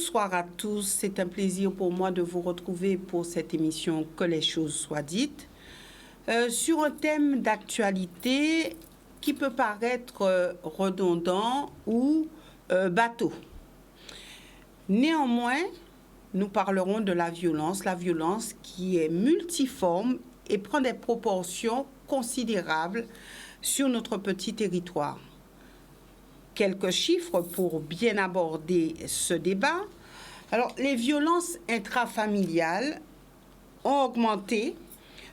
Bonsoir à tous, c'est un plaisir pour moi de vous retrouver pour cette émission Que les choses soient dites, sur un thème d'actualité qui peut paraître redondant ou bateau. Néanmoins, nous parlerons de la violence qui est multiforme et prend des proportions considérables sur notre petit territoire. Quelques chiffres pour bien aborder ce débat. Alors, les violences intrafamiliales ont augmenté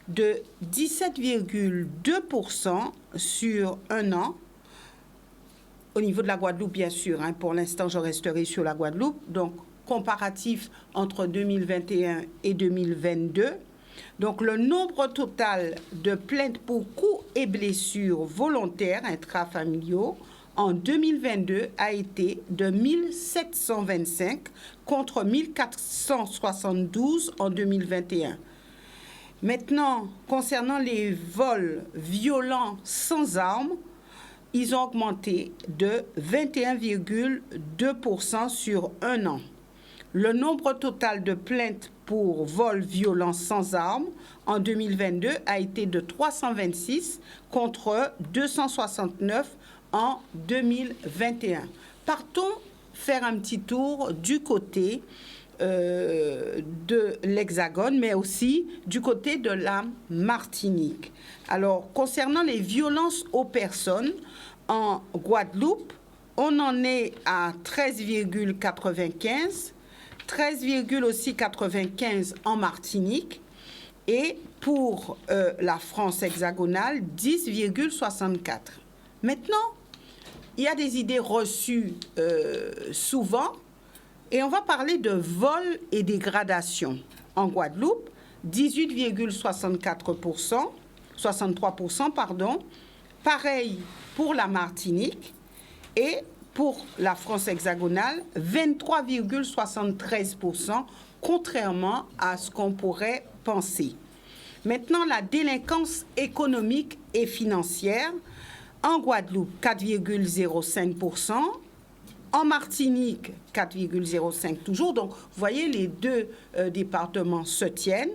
de 17,2% sur un an, au niveau de la Guadeloupe, bien sûr. Pour l'instant, je resterai sur la Guadeloupe. Donc, comparatif entre 2021 et 2022. Donc, le nombre total de plaintes pour coups et blessures volontaires intrafamiliaux en 2022 a été de 1725 contre 1472 en 2021. Maintenant, concernant les vols violents sans armes, ils ont augmenté de 21,2% sur un an. Le nombre total de plaintes pour vols violents sans armes en 2022 a été de 326 contre 269 en 2021. Partons faire un petit tour du côté de l'Hexagone, mais aussi du côté de la Martinique. Alors, concernant les violences aux personnes, en Guadeloupe, on en est à 13,95, 13,95 en Martinique, et pour la France hexagonale, 10,64. Maintenant, il y a des idées reçues souvent, et on va parler de vol et dégradation. En Guadeloupe, 18,64%, 63%, pardon. Pareil pour la Martinique, et pour la France hexagonale, 23,73%, contrairement à ce qu'on pourrait penser. Maintenant, la délinquance économique et financière. En Guadeloupe, 4,05%. En Martinique, 4,05% toujours. Donc, vous voyez, les deux départements se tiennent.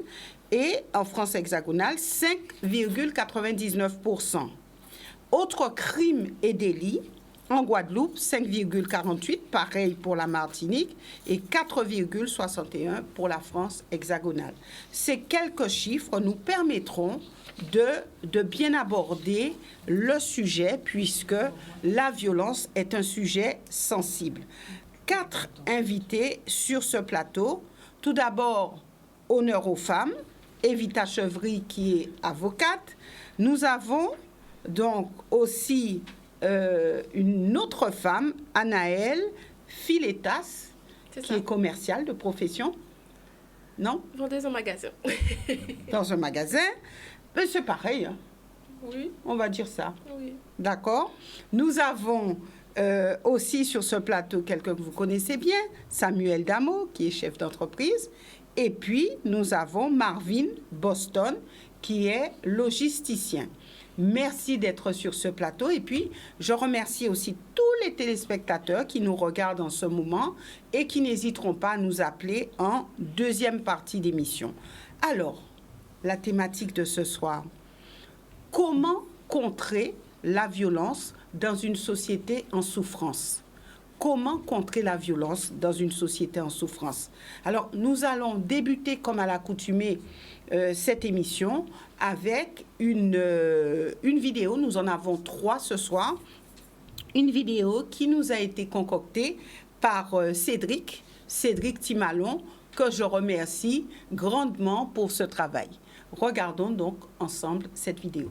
Et en France hexagonale, 5,99%. Autres crimes et délits. En Guadeloupe, 5,48%, pareil pour la Martinique, et 4,61% pour la France hexagonale. Ces quelques chiffres nous permettront de bien aborder le sujet, puisque la violence est un sujet sensible. 4 invités sur ce plateau. Tout d'abord, honneur aux femmes, Evita Chevry, qui est avocate. Nous avons donc aussi une autre femme, Anaëlle Filetas, qui est commerciale de profession. Non? Vendeuse en magasin. Dans un magasin. Mais c'est pareil. Hein? Oui. On va dire ça. Oui. D'accord. Nous avons aussi sur ce plateau quelqu'un que vous connaissez bien, Samuel Damo, qui est chef d'entreprise. Et puis, nous avons Marvin Boston, qui est logisticien. Merci d'être sur ce plateau. Et puis, je remercie aussi tous les téléspectateurs qui nous regardent en ce moment et qui n'hésiteront pas à nous appeler en deuxième partie d'émission. Alors, la thématique de ce soir, comment contrer la violence dans une société en souffrance? Comment contrer la violence dans une société en souffrance? Alors, nous allons débuter, comme à l'accoutumée, cette émission avec une vidéo. Nous en avons 3 ce soir. Une vidéo qui nous a été concoctée par Cédric Timalon, que je remercie grandement pour ce travail. Regardons donc ensemble cette vidéo.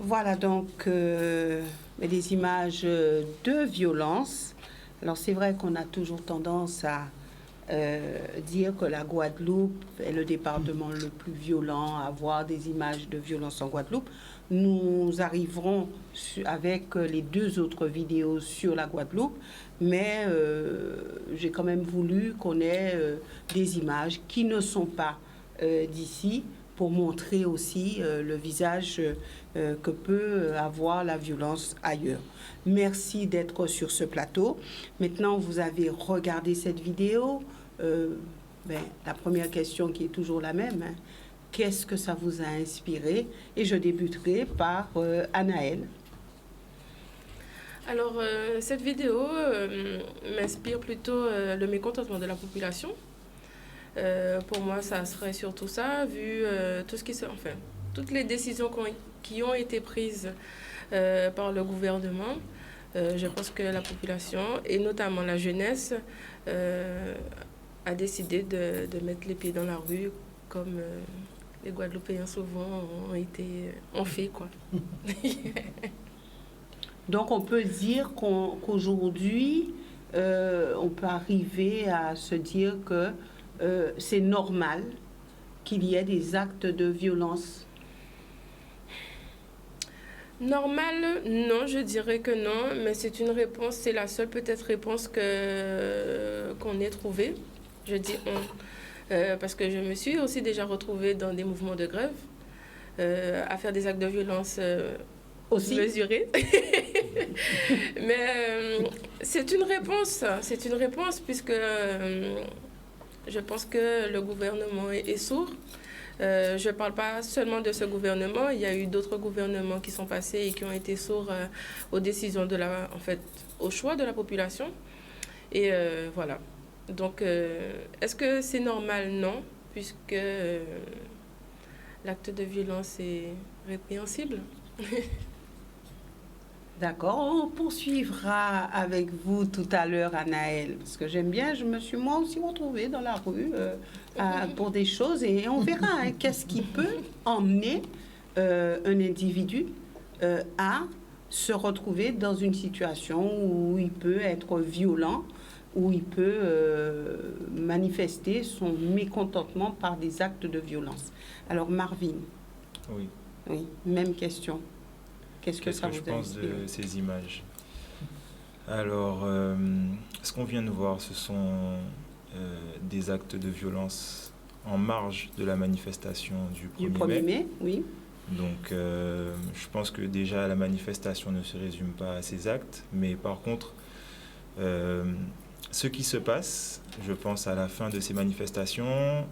Voilà donc des images de violence. Alors c'est vrai qu'on a toujours tendance à dire que la Guadeloupe est le département le plus violent, à voir des images de violence en Guadeloupe. Nous arriverons avec les 2 autres vidéos sur la Guadeloupe, mais j'ai quand même voulu qu'on ait des images qui ne sont pas d'ici, pour montrer aussi le visage que peut avoir la violence ailleurs. Merci d'être sur ce plateau. Maintenant, vous avez regardé cette vidéo. La première question qui est toujours la même, hein, qu'est-ce que ça vous a inspiré? Et je débuterai par Anaëlle. Alors, cette vidéo m'inspire plutôt le mécontentement de la population. Pour moi, ça serait surtout ça, vu tout ce qui se... Enfin, toutes les décisions qui ont été prises par le gouvernement. Je pense que la population, et notamment la jeunesse, a décidé de mettre les pieds dans la rue, comme les Guadeloupéens souvent ont fait, quoi. Donc, on peut dire qu'aujourd'hui, on peut arriver à se dire que c'est normal qu'il y ait des actes de violence. Normal, non, je dirais que non, mais c'est une réponse, c'est la seule peut-être réponse qu'on ait trouvée. Je dis on, parce que je me suis aussi déjà retrouvée dans des mouvements de grève, à faire des actes de violence aussi mesurés. Mais c'est une réponse puisque je pense que le gouvernement est sourd. Je ne parle pas seulement de ce gouvernement, il y a eu d'autres gouvernements qui sont passés et qui ont été sourds aux décisions au choix de la population. Et voilà. Donc, est-ce que c'est normal? Non, puisque l'acte de violence est répréhensible. D'accord, on poursuivra avec vous tout à l'heure, Anaëlle, parce que j'aime bien, je me suis moi aussi retrouvée dans la rue pour des choses, et on verra hein, qu'est-ce qui peut emmener un individu à se retrouver dans une situation où il peut être violent, où il peut manifester son mécontentement par des actes de violence. Alors Marvin, oui, même question. Qu'est-ce que je pense de ces images? Alors, ce qu'on vient de voir, ce sont des actes de violence en marge de la manifestation du 1er mai. Oui. Donc, je pense que déjà, la manifestation ne se résume pas à ces actes, mais par contre, ce qui se passe, je pense, à la fin de ces manifestations,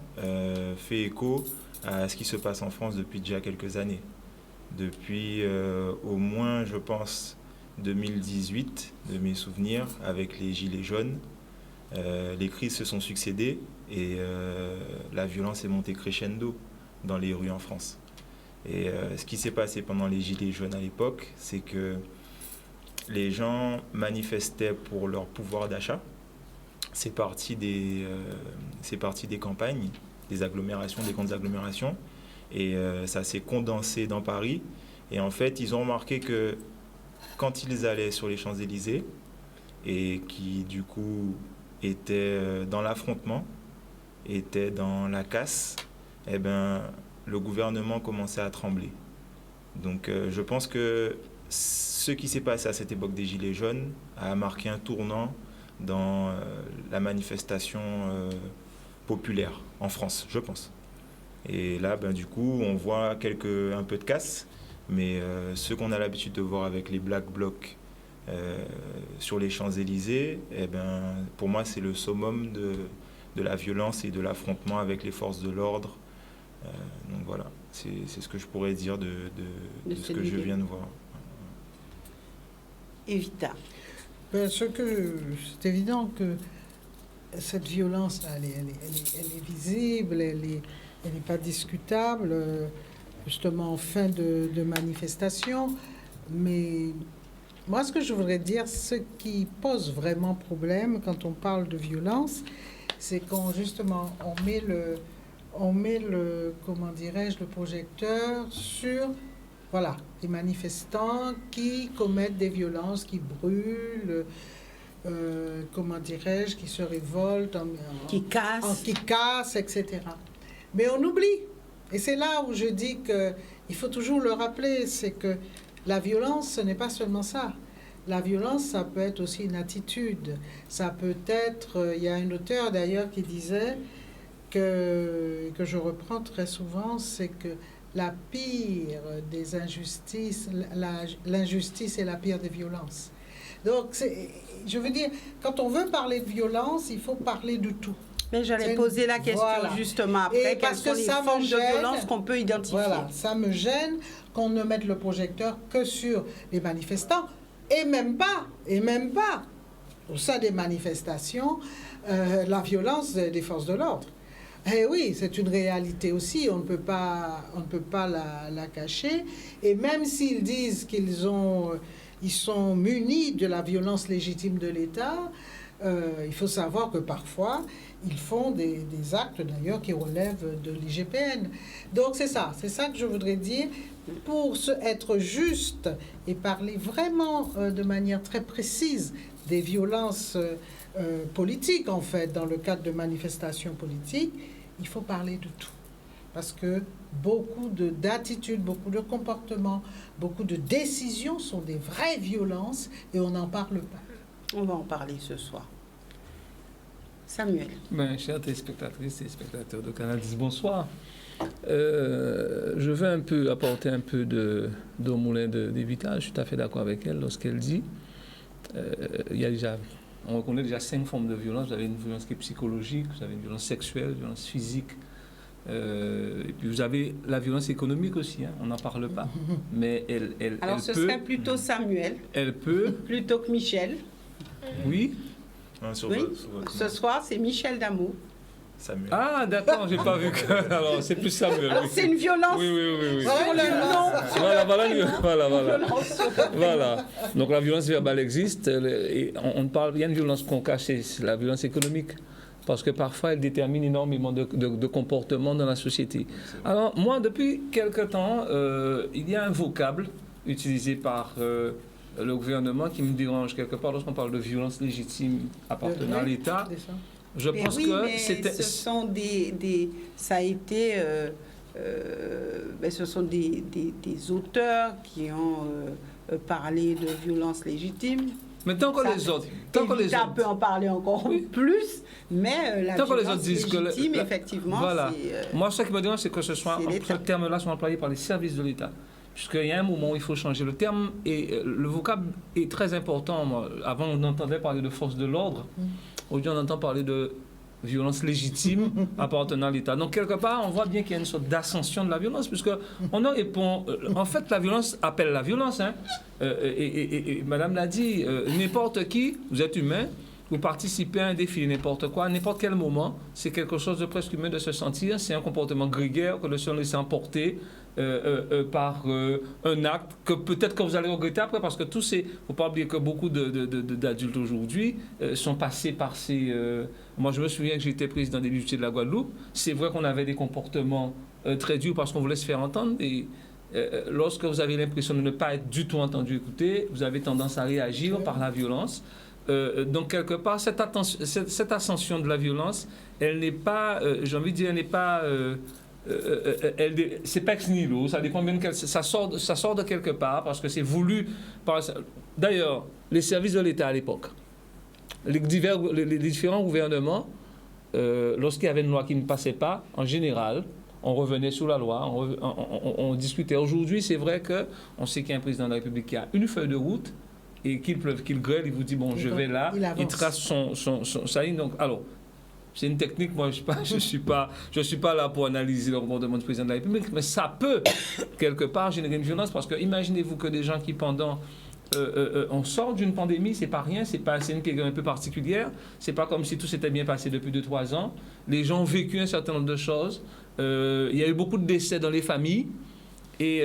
fait écho à ce qui se passe en France depuis déjà quelques années. Depuis au moins, je pense, 2018, de mes souvenirs, avec les Gilets jaunes. Les crises se sont succédées et la violence est montée crescendo dans les rues en France. Et ce qui s'est passé pendant les Gilets jaunes à l'époque, c'est que les gens manifestaient pour leur pouvoir d'achat. C'est parti des campagnes, des agglomérations, des grandes agglomérations. Et ça s'est condensé dans Paris. Et en fait, ils ont remarqué que quand ils allaient sur les Champs-Élysées et qui, du coup, étaient dans l'affrontement, étaient dans la casse, eh ben, le gouvernement commençait à trembler. Donc, je pense que ce qui s'est passé à cette époque des Gilets jaunes a marqué un tournant dans la manifestation populaire en France, je pense. Et là, du coup, on voit un peu de casse, mais ce qu'on a l'habitude de voir avec les Black Blocs sur les Champs-Élysées, pour moi, c'est le summum de la violence et de l'affrontement avec les forces de l'ordre. Donc voilà, c'est ce que je pourrais dire de ce que je viens de voir. Evita. C'est évident que cette violence, elle est visible, elle n'est pas discutable, justement en fin de manifestation. Mais moi, ce que je voudrais dire, ce qui pose vraiment problème quand on parle de violence, c'est quand justement on met le projecteur sur, voilà, les manifestants qui commettent des violences, qui brûlent, qui se révoltent, qui cassent, etc. Mais on oublie. Et c'est là où je dis qu'il faut toujours le rappeler, c'est que la violence, ce n'est pas seulement ça. La violence, ça peut être aussi une attitude. Ça peut être... il y a un auteur d'ailleurs qui disait que je reprends très souvent, c'est que la pire des injustices, l'injustice est la pire des violences. Donc, je veux dire, quand on veut parler de violence, il faut parler de tout. Mais j'allais poser la question justement après. Quelles sont les formes de violence qu'on peut identifier? Voilà, ça me gêne qu'on ne mette le projecteur que sur les manifestants et même pas au sein des manifestations, la violence des forces de l'ordre. Eh oui, c'est une réalité aussi, on ne peut pas la cacher. Et même s'ils disent qu'ils sont munis de la violence légitime de l'État, il faut savoir que parfois, ils font des actes d'ailleurs qui relèvent de l'IGPN. Donc c'est ça que je voudrais dire. Pour être juste et parler vraiment de manière très précise des violences politiques, en fait, dans le cadre de manifestations politiques, il faut parler de tout. Parce que beaucoup d'attitudes, beaucoup de comportements, beaucoup de décisions sont des vraies violences et on n'en parle pas. On va en parler ce soir. Samuel. Chers téléspectatrices et spectateurs de Canal 10, bonsoir. Je veux apporter un peu d'eau au moulin d'Evita. Je suis tout à fait d'accord avec elle lorsqu'elle dit on reconnaît déjà 5 formes de violence. Vous avez une violence qui est psychologique, vous avez une violence sexuelle, une violence physique, et puis vous avez la violence économique aussi, on n'en parle pas. Mais alors ce serait plutôt Samuel. Elle peut. Plutôt que Michel. Oui. Ce soir, c'est Michel Damour. Samuel. Ah, d'accord, j'ai pas vu que. Alors, c'est plus Samuel. Alors, c'est une violence. Oui. Sur le nom. Voilà. Donc, la violence verbale existe. Et on parle, il y a une violence qu'on cache, c'est la violence économique. Parce que parfois, elle détermine énormément de comportements dans la société. Alors, moi, depuis quelque temps, il y a un vocable utilisé par le gouvernement qui me dérange quelque part lorsqu'on parle de violence légitime appartenant à l'État. Je pense que c'était. Ce sont ça a été. Ce sont des auteurs qui ont parlé de violence légitime. Mais tant que les autres. On peut en parler encore plus, mais la violence légitime, effectivement. Voilà. Moi, ce qui me dérange, c'est que ce terme-là soit employé par les services de l'État. Puisqu'il y a un moment où il faut changer le terme, et le vocable est très important. Moi, avant, on entendait parler de force de l'ordre. Aujourd'hui, on entend parler de violence légitime appartenant à l'État. Donc, quelque part, on voit bien qu'il y a une sorte d'ascension de la violence, puisque on répond... en fait, la violence appelle la violence. Et Madame l'a dit, n'importe qui, vous êtes humain, vous participez à un défi, n'importe quoi, à n'importe quel moment, c'est quelque chose de presque humain de se sentir, c'est un comportement grégaire que le seul laisser emporter par un acte que peut-être que vous allez regretter après, parce que tous ces... Il ne faut pas oublier que beaucoup d'adultes aujourd'hui sont passés par ces... moi, je me souviens que j'étais président des bijoutiers de la Guadeloupe. C'est vrai qu'on avait des comportements très durs parce qu'on voulait se faire entendre. Et lorsque vous avez l'impression de ne pas être du tout entendu, écouté, vous avez tendance à réagir par la violence. Donc, quelque part, cette ascension de la violence, elle n'est pas, j'ai envie de dire, elle n'est pas c'est pas ex nihilo, ça dépend bien ça sort de quelque part parce que c'est voulu par... D'ailleurs, les services de l'État à l'époque, les différents gouvernements, lorsqu'il y avait une loi qui ne passait pas, en général, on revenait sous la loi, on discutait. Aujourd'hui, c'est vrai qu'on sait qu'il y a un président de la République qui a une feuille de route et qu'il pleuve, qu'il grêle, il vous dit, bon, je vais là, il trace sa ligne. Donc, alors, c'est une technique, moi je suis pas là pour analyser le comportement du président de la République, mais ça peut, quelque part, générer une violence, parce que imaginez-vous que des gens qui pendant... on sort d'une pandémie, c'est pas rien, c'est une période un peu particulière, c'est pas comme si tout s'était bien passé depuis 2-3 ans. Les gens ont vécu un certain nombre de choses, il y a eu beaucoup de décès dans les familles, et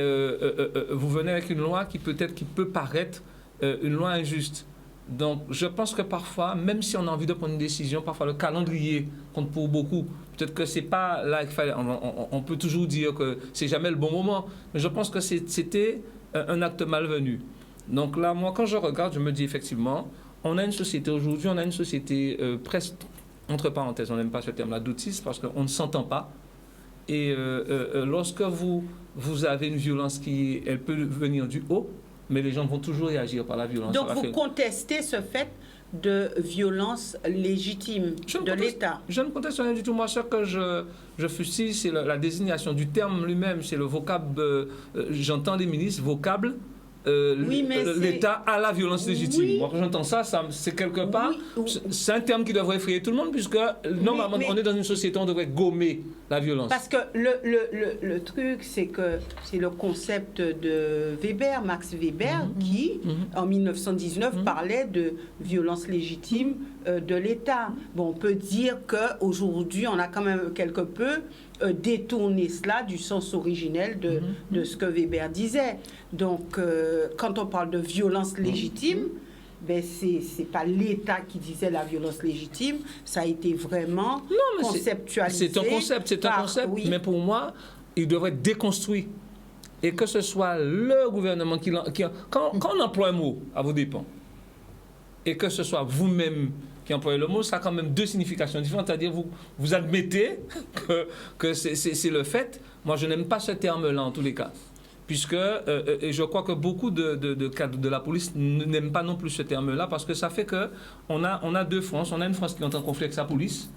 vous venez avec une loi qui peut paraître une loi injuste. Donc, je pense que parfois, même si on a envie de prendre une décision, parfois le calendrier compte pour beaucoup. Peut-être que c'est pas là qu'il fallait... On peut toujours dire que c'est jamais le bon moment, mais je pense que c'était un acte malvenu. Donc là, moi, quand je regarde, je me dis effectivement, on a une société aujourd'hui, on a une société presque, entre parenthèses, on n'aime pas ce terme-là, d'autisme, parce qu'on ne s'entend pas. Et lorsque vous avez une violence elle peut venir du haut, mais les gens vont toujours réagir par la violence. Donc vous contestez ce fait de violence légitime de l'État? Je ne conteste rien du tout. Moi, ce que je fustige, c'est la désignation du terme lui-même, c'est le vocable, j'entends les ministres, vocable, l'État à la violence légitime. Oui. Moi, quand j'entends ça, c'est quelque part, c'est un terme qui devrait effrayer tout le monde, puisque normalement, on est dans une société où on devrait gommer la violence. Parce que le truc, c'est que c'est le concept de Weber, Max Weber, qui, en 1919, parlait de violence légitime de l'État. Bon, on peut dire qu'aujourd'hui, on a quand même quelque peu détourné cela du sens originel de ce que Weber disait. Donc, quand on parle de violence légitime, ben c'est pas l'État qui disait la violence légitime, ça a été vraiment conceptualisé. C'est un concept, oui. Mais pour moi, il devrait être déconstruit. Et que ce soit le gouvernement quand on emploie un mot, à vos dépens, et que ce soit vous-même qui employez le mot, ça a quand même deux significations différentes. C'est-à-dire, vous admettez que c'est le fait. Moi, je n'aime pas ce terme-là, en tous les cas. Puisque, et je crois que beaucoup de cadres de la police n'aiment pas non plus ce terme-là, parce que ça fait qu'on a deux France. On a une France qui est en conflit avec sa police.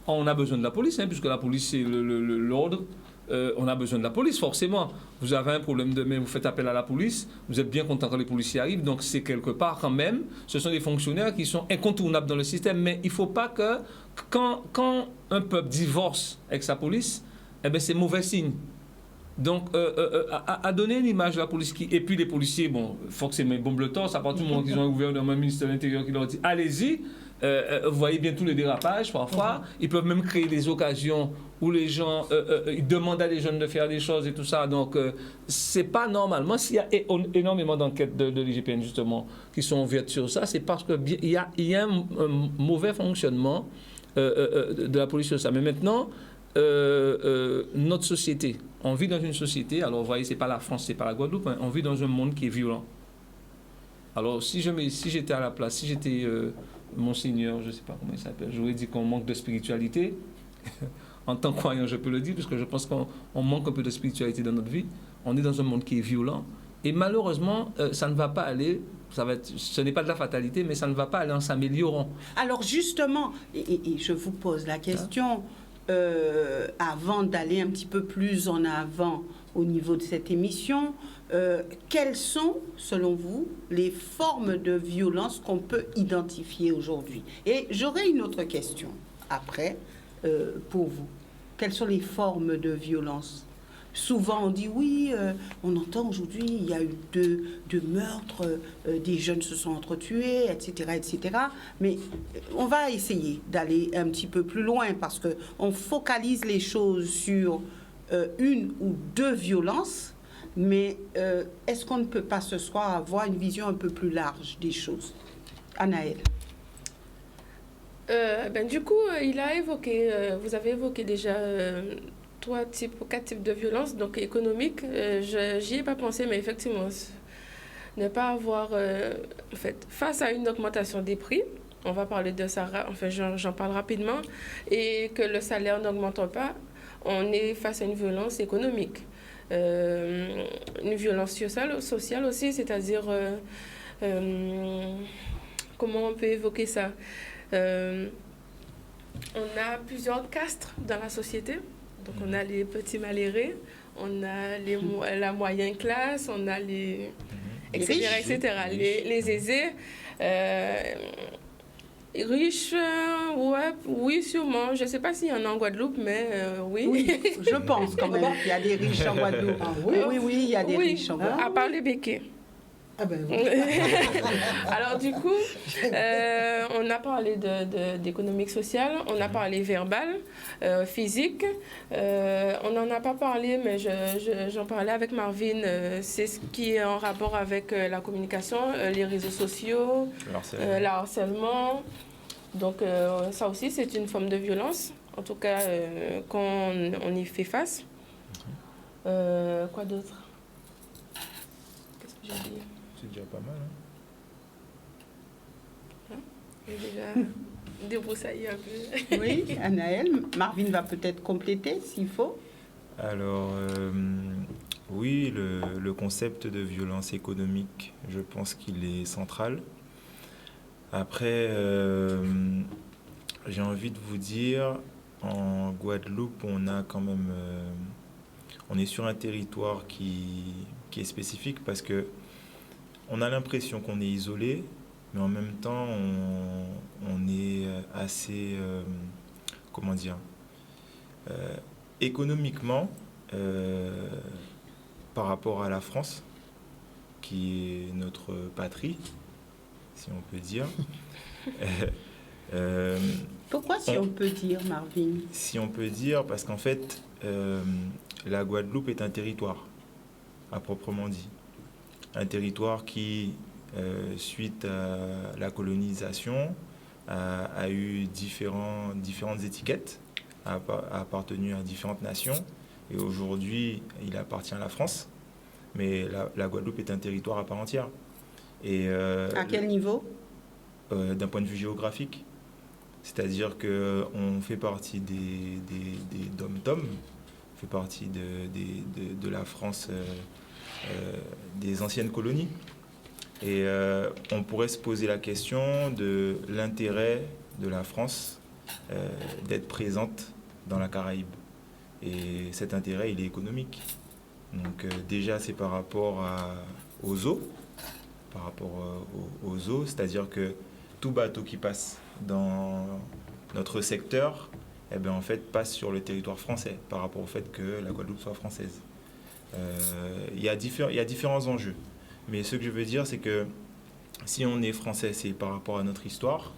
On a besoin de la police, puisque la police, c'est l'ordre. On a besoin de la police, forcément. Vous avez un problème demain, vous faites appel à la police, vous êtes bien content quand les policiers arrivent, donc c'est quelque part quand même, ce sont des fonctionnaires qui sont incontournables dans le système, mais il ne faut pas que, quand un peuple divorce avec sa police, eh bien c'est mauvais signe. Donc, à donner une image de la police et puis les policiers, bon, forcément, ils bombent le torse, à partir du moment qu'ils ont un gouvernement, un ministre de l'Intérieur qui leur dit « Allez-y », vous voyez bien tous les dérapages, parfois. Ils peuvent même créer des occasions où les gens ils demandent à des jeunes de faire des choses et tout ça. Donc, c'est pas normalement. S'il y a énormément d'enquêtes de l'IGPN, justement, qui sont ouvertes sur ça, c'est parce qu'il y a un mauvais fonctionnement de la police sur ça. Mais maintenant, notre société, on vit dans une société, alors vous voyez, c'est pas la France, c'est pas la Guadeloupe, hein, on vit dans un monde qui est violent. Alors, si j'étais à la place, si j'étais Monseigneur, je ne sais pas comment il s'appelle, j'aurais dit qu'on manque de spiritualité. En tant que croyant, je peux le dire, parce que je pense qu'on manque un peu de spiritualité dans notre vie. On est dans un monde qui est violent. Et malheureusement, ça ne va pas aller, ce n'est pas de la fatalité, mais ça ne va pas aller en s'améliorant. Alors justement, et je vous pose la question, avant d'aller un petit peu plus en avant au niveau de cette émission, quelles sont, selon vous, les formes de violence qu'on peut identifier aujourd'hui? Et j'aurai une autre question après pour vous. Quelles sont les formes de violence? Souvent, on dit oui, on entend aujourd'hui, il y a eu deux meurtres, des jeunes se sont entretués, etc., etc. Mais on va essayer d'aller un petit peu plus loin parce qu'on focalise les choses sur une ou deux violences. Mais est-ce qu'on ne peut pas ce soir avoir une vision un peu plus large des choses? Anaëlle. Du coup, vous avez évoqué déjà 4 types de violences, donc économiques. J'y ai pas pensé, mais effectivement, ne pas avoir, face à une augmentation des prix, on va parler de ça, j'en parle rapidement, et que le salaire n'augmente pas, on est face à une violence économique. Une violence sociale aussi, c'est-à-dire, comment on peut évoquer ça? On a plusieurs castes dans la société. Donc, on a les petits malheureux, on a la moyenne classe, on a les... etc., etc. Les aisés. Riches, ouais, oui, sûrement. Je ne sais pas s'il y en a en Guadeloupe, mais oui. Oui, je pense quand même qu'il y a des riches en Guadeloupe. Ah oui? Oui, il y a des riches en Guadeloupe. À part les béquets. Ah ben oui. Alors du coup, on a parlé d'économique sociale, on a parlé verbal, physique. On n'en a pas parlé, mais j'en parlais avec Marvin. C'est ce qui est en rapport avec la communication, les réseaux sociaux, le harcèlement. Donc ça aussi, c'est une forme de violence, en tout cas quand on y fait face. Quoi d'autre? Qu'est-ce que j'ai dit? C'est déjà pas mal. J'ai déjà débroussaillé un peu. Oui, Anaëlle. Marvin va peut-être compléter s'il faut. Alors, oui, le concept de violence économique, je pense qu'il est central. Après, j'ai envie de vous dire, en Guadeloupe, on a quand même... on est sur un territoire qui est spécifique parce que on a l'impression qu'on est isolé, mais en même temps, on est assez, comment dire, économiquement, par rapport à la France, qui est notre patrie, si on peut dire. Pourquoi si on peut dire, Marvin? Si on peut dire, parce qu'en fait, la Guadeloupe est un territoire, à proprement dit. Un territoire qui, suite à la colonisation, a eu différentes étiquettes, a appartenu à différentes nations. Et aujourd'hui, il appartient à la France. Mais la Guadeloupe est un territoire à part entière. Et, à quel niveau? D'un point de vue géographique. C'est-à-dire qu'on fait partie des dom-tom, fait partie de la France des anciennes colonies. Et on pourrait se poser la question de l'intérêt de la France d'être présente dans la Caraïbe. Et cet intérêt, il est économique. Donc déjà, c'est par rapport aux eaux, c'est-à-dire que tout bateau qui passe dans notre secteur, eh bien, en fait, passe sur le territoire français par rapport au fait que la Guadeloupe soit française. Il y a différents enjeux. Mais ce que je veux dire, c'est que si on est français, c'est par rapport à notre histoire,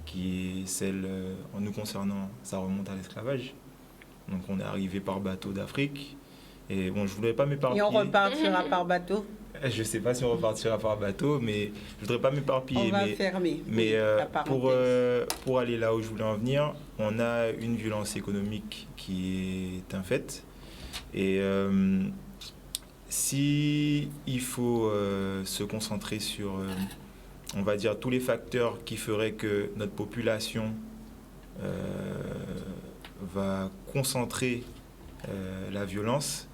qui est celle, en nous concernant, ça remonte à l'esclavage. Donc on est arrivé par bateau d'Afrique. Et bon, je ne voudrais pas m'éparpiller. Et on repartira par bateau? Je ne sais pas si on repartira par bateau, mais je ne voudrais pas m'éparpiller. On va fermer. Mais pour aller là où je voulais en venir, on a une violence économique qui est un fait. Et si il faut se concentrer sur, on va dire, tous les facteurs qui feraient que notre population va concentrer la violence,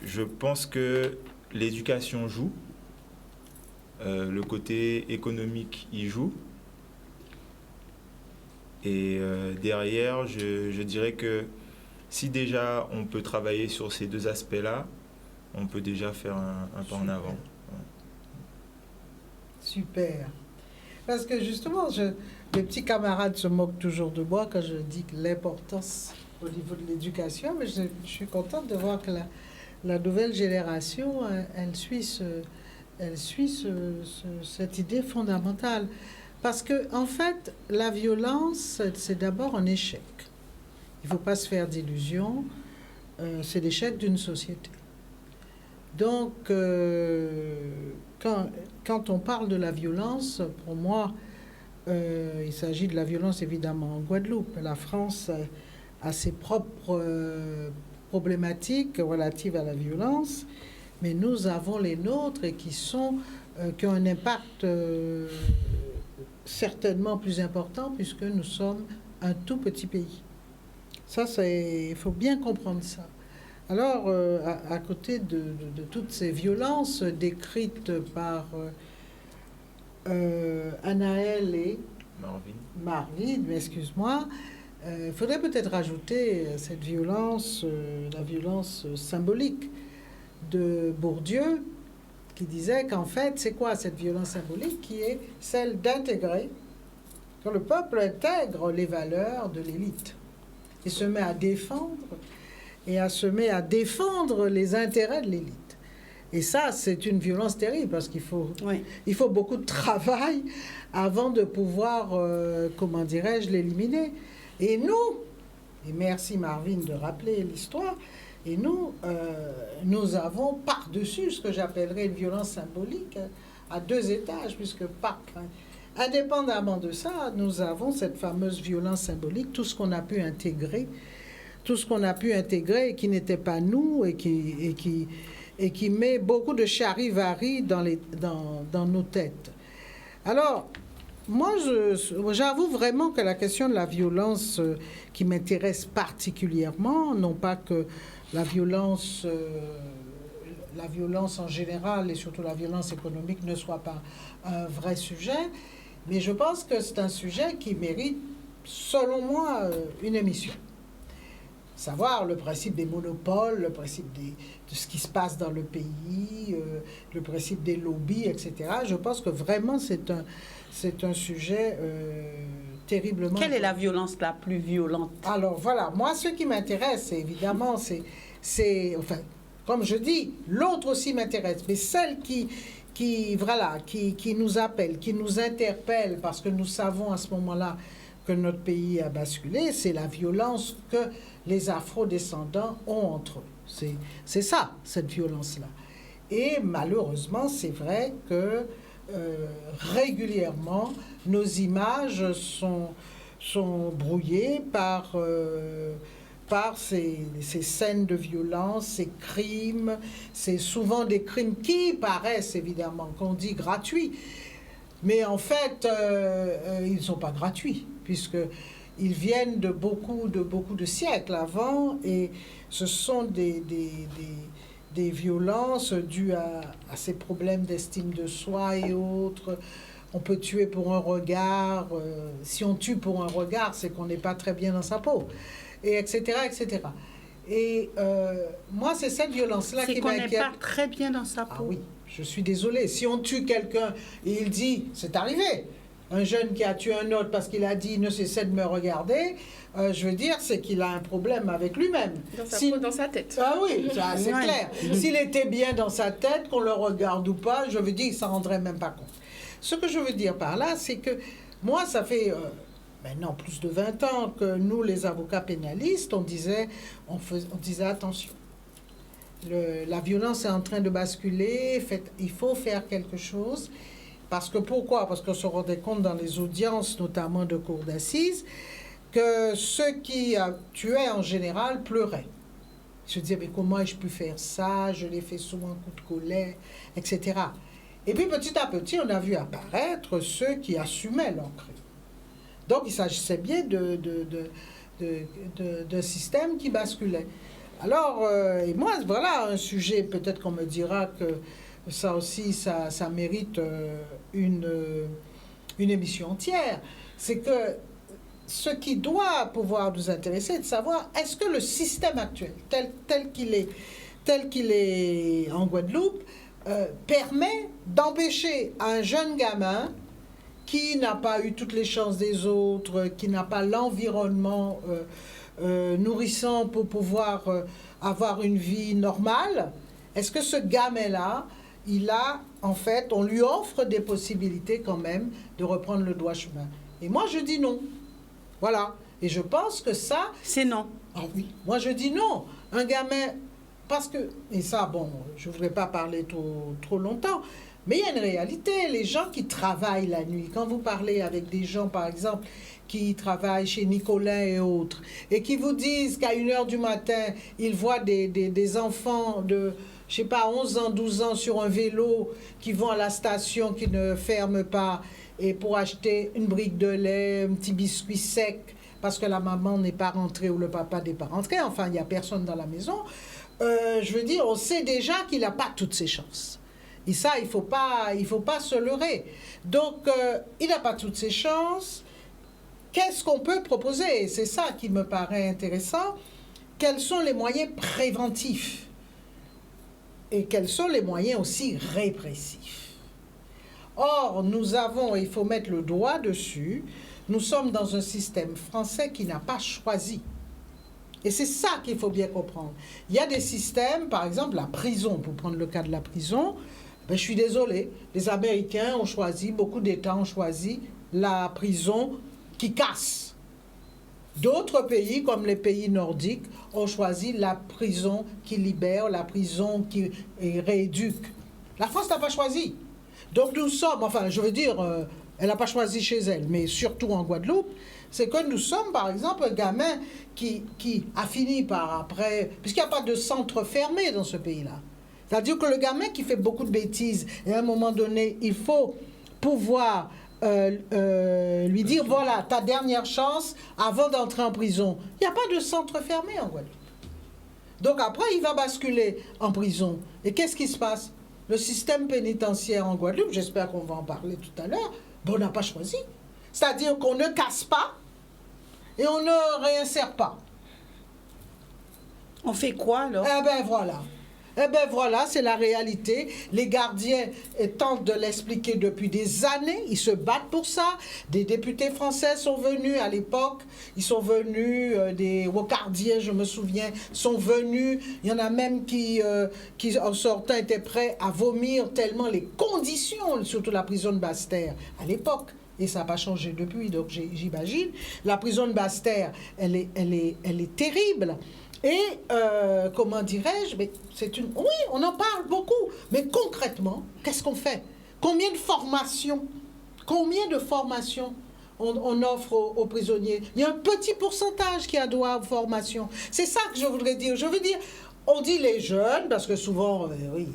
je pense que l'éducation joue, le côté économique y joue, et derrière, je dirais que si déjà on peut travailler sur ces deux aspects-là, on peut déjà faire un pas en avant. Super. Parce que justement, les petits camarades se moquent toujours de moi quand je dis que l'importance au niveau de l'éducation, mais je suis contente de voir que la nouvelle génération, elle suit cette idée fondamentale. Parce que, en fait, la violence, c'est d'abord un échec. Il ne faut pas se faire d'illusions. C'est l'échec d'une société. Donc, quand on parle de la violence, pour moi, il s'agit de la violence évidemment en Guadeloupe. La France a ses propres problématiques relatives à la violence, mais nous avons les nôtres et qui ont un impact certainement plus important puisque nous sommes un tout petit pays. il faut bien comprendre ça. Alors, à côté de toutes ces violences décrites par Anaël et Marvin, mais excuse-moi, il faudrait peut-être rajouter cette violence, la violence symbolique de Bourdieu, qui disait qu'en fait, c'est quoi cette violence symbolique? Qui est celle d'intégrer, quand le peuple intègre les valeurs de l'élite et se met à défendre les intérêts de l'élite. Et ça, c'est une violence terrible parce qu'il faut, il faut beaucoup de travail avant de pouvoir, comment dirais-je, l'éliminer. Et nous, et merci Marvin de rappeler l'histoire, et nous, nous avons par-dessus ce que j'appellerais une violence symbolique à 2 étages, puisque indépendamment de ça, nous avons cette fameuse violence symbolique, tout ce qu'on a pu intégrer et qui n'était pas nous et qui met beaucoup de charivari dans nos têtes. Alors, moi, j'avoue vraiment que la question de la violence qui m'intéresse particulièrement, non pas que la violence en général et surtout la violence économique ne soit pas un vrai sujet, mais je pense que c'est un sujet qui mérite, selon moi, une émission. Savoir le principe des monopoles, le principe de ce qui se passe dans le pays, le principe des lobbies, etc. Je pense que vraiment c'est un sujet terriblement... Quelle est la violence la plus violente? Alors voilà, moi ce qui m'intéresse, évidemment, c'est enfin, comme je dis, l'autre aussi m'intéresse, mais celle qui nous appelle, qui nous interpelle, parce que nous savons à ce moment-là que notre pays a basculé, c'est la violence que les afro-descendants ont entre eux. C'est ça, cette violence-là. Et malheureusement, c'est vrai que régulièrement, nos images sont brouillées par ces scènes de violence, ces crimes. C'est souvent des crimes qui paraissent, évidemment, qu'on dit gratuits. Mais en fait, ils ne sont pas gratuits, puisqu'ils viennent de beaucoup de siècles avant, et ce sont des violences dues à ces problèmes d'estime de soi et autres. On peut tuer pour un regard. Si on tue pour un regard, c'est qu'on n'est pas très bien dans sa peau, et etc., etc. Et moi, c'est cette violence-là qui m'inquiète. C'est qu'on n'est pas très bien dans sa peau. Ah oui, je suis désolée. Si on tue quelqu'un et il dit, c'est arrivé, un jeune qui a tué un autre parce qu'il a dit ne cessez de me regarder, je veux dire, c'est qu'il a un problème avec lui-même. Dans sa tête. Ah oui, c'est clair. S'il était bien dans sa tête, qu'on le regarde ou pas, je veux dire, il ne s'en rendrait même pas compte. Ce que je veux dire par là, c'est que moi, ça fait maintenant plus de 20 ans que nous, les avocats pénalistes, on disait attention. La violence est en train de basculer, il faut faire quelque chose. Parce que pourquoi? Parce qu'on se rendait compte dans les audiences, notamment de cours d'assises, que ceux qui tuaient en général pleuraient. Ils se disaient, mais comment ai-je pu faire ça? Je l'ai fait sous un coup de colère, etc. Et puis petit à petit, on a vu apparaître ceux qui assumaient leur crime. Donc il s'agissait bien d'un système qui basculait. Alors, et moi, voilà un sujet, peut-être qu'on me dira que ça aussi, ça mérite une émission entière. C'est que ce qui doit pouvoir nous intéresser, c'est de savoir, est-ce que le système actuel, tel qu'il est en Guadeloupe, permet d'empêcher un jeune gamin qui n'a pas eu toutes les chances des autres, qui n'a pas l'environnement nourrissant pour pouvoir avoir une vie normale, est-ce que ce gamin-là, en fait, on lui offre des possibilités quand même de reprendre le droit chemin? Et moi, je dis non. Voilà. Et je pense que ça... C'est non. Ah oui. Moi, je dis non. Un gamin... Parce que... Et ça, bon, je ne voudrais pas parler trop longtemps, mais il y a une réalité. Les gens qui travaillent la nuit, quand vous parlez avec des gens, par exemple, qui travaillent chez Nicolas et autres, et qui vous disent qu'à 1h du matin, ils voient des enfants de... je sais pas, 11 ans, 12 ans sur un vélo qui vont à la station, qui ne ferment pas, et pour acheter une brique de lait, un petit biscuit sec, parce que la maman n'est pas rentrée ou le papa n'est pas rentré, enfin, il n'y a personne dans la maison, je veux dire, on sait déjà qu'il n'a pas toutes ses chances. Et ça, il faut pas se leurrer. Donc, il n'a pas toutes ses chances. Qu'est-ce qu'on peut proposer? C'est ça qui me paraît intéressant. Quels sont les moyens préventifs? Et quels sont les moyens aussi répressifs? Or, nous avons, il faut mettre le doigt dessus, nous sommes dans un système français qui n'a pas choisi. Et c'est ça qu'il faut bien comprendre. Il y a des systèmes, par exemple la prison, pour prendre le cas de la prison, ben, je suis désolée, les Américains ont choisi, beaucoup d'États ont choisi la prison qui casse. D'autres pays, comme les pays nordiques, ont choisi la prison qui libère, la prison qui rééduque. La France n'a pas choisi. Donc nous sommes, enfin je veux dire, elle n'a pas choisi chez elle, mais surtout en Guadeloupe, c'est que nous sommes par exemple un gamin qui a fini par après, puisqu'il n'y a pas de centre fermé dans ce pays-là. C'est-à-dire que le gamin qui fait beaucoup de bêtises, et à un moment donné, il faut pouvoir lui dire, voilà, ta dernière chance avant d'entrer en prison. Il n'y a pas de centre fermé en Guadeloupe. Donc après, il va basculer en prison. Et qu'est-ce qui se passe? Le système pénitentiaire en Guadeloupe, j'espère qu'on va en parler tout à l'heure, ben on n'a pas choisi. C'est-à-dire qu'on ne casse pas et on ne réinsère pas. On fait quoi alors? Eh ben voilà. Eh bien voilà, c'est la réalité. Les gardiens tentent de l'expliquer depuis des années. Ils se battent pour ça. Des députés français sont venus à l'époque. Ils sont venus, des Wocardiens, je me souviens, sont venus. Il y en a même qui en sortant, étaient prêts à vomir tellement les conditions, surtout la prison de Basse-Terre, à l'époque. Et ça n'a pas changé depuis, donc j'imagine. La prison de Basse-Terre, elle est terrible. Et, comment dirais-je, mais oui, on en parle beaucoup, mais concrètement, qu'est-ce qu'on fait? Combien de formations on offre aux prisonniers? Il y a un petit pourcentage qui a droit à formation. C'est ça que je voudrais dire. Je veux dire, on dit les jeunes, parce que souvent, oui,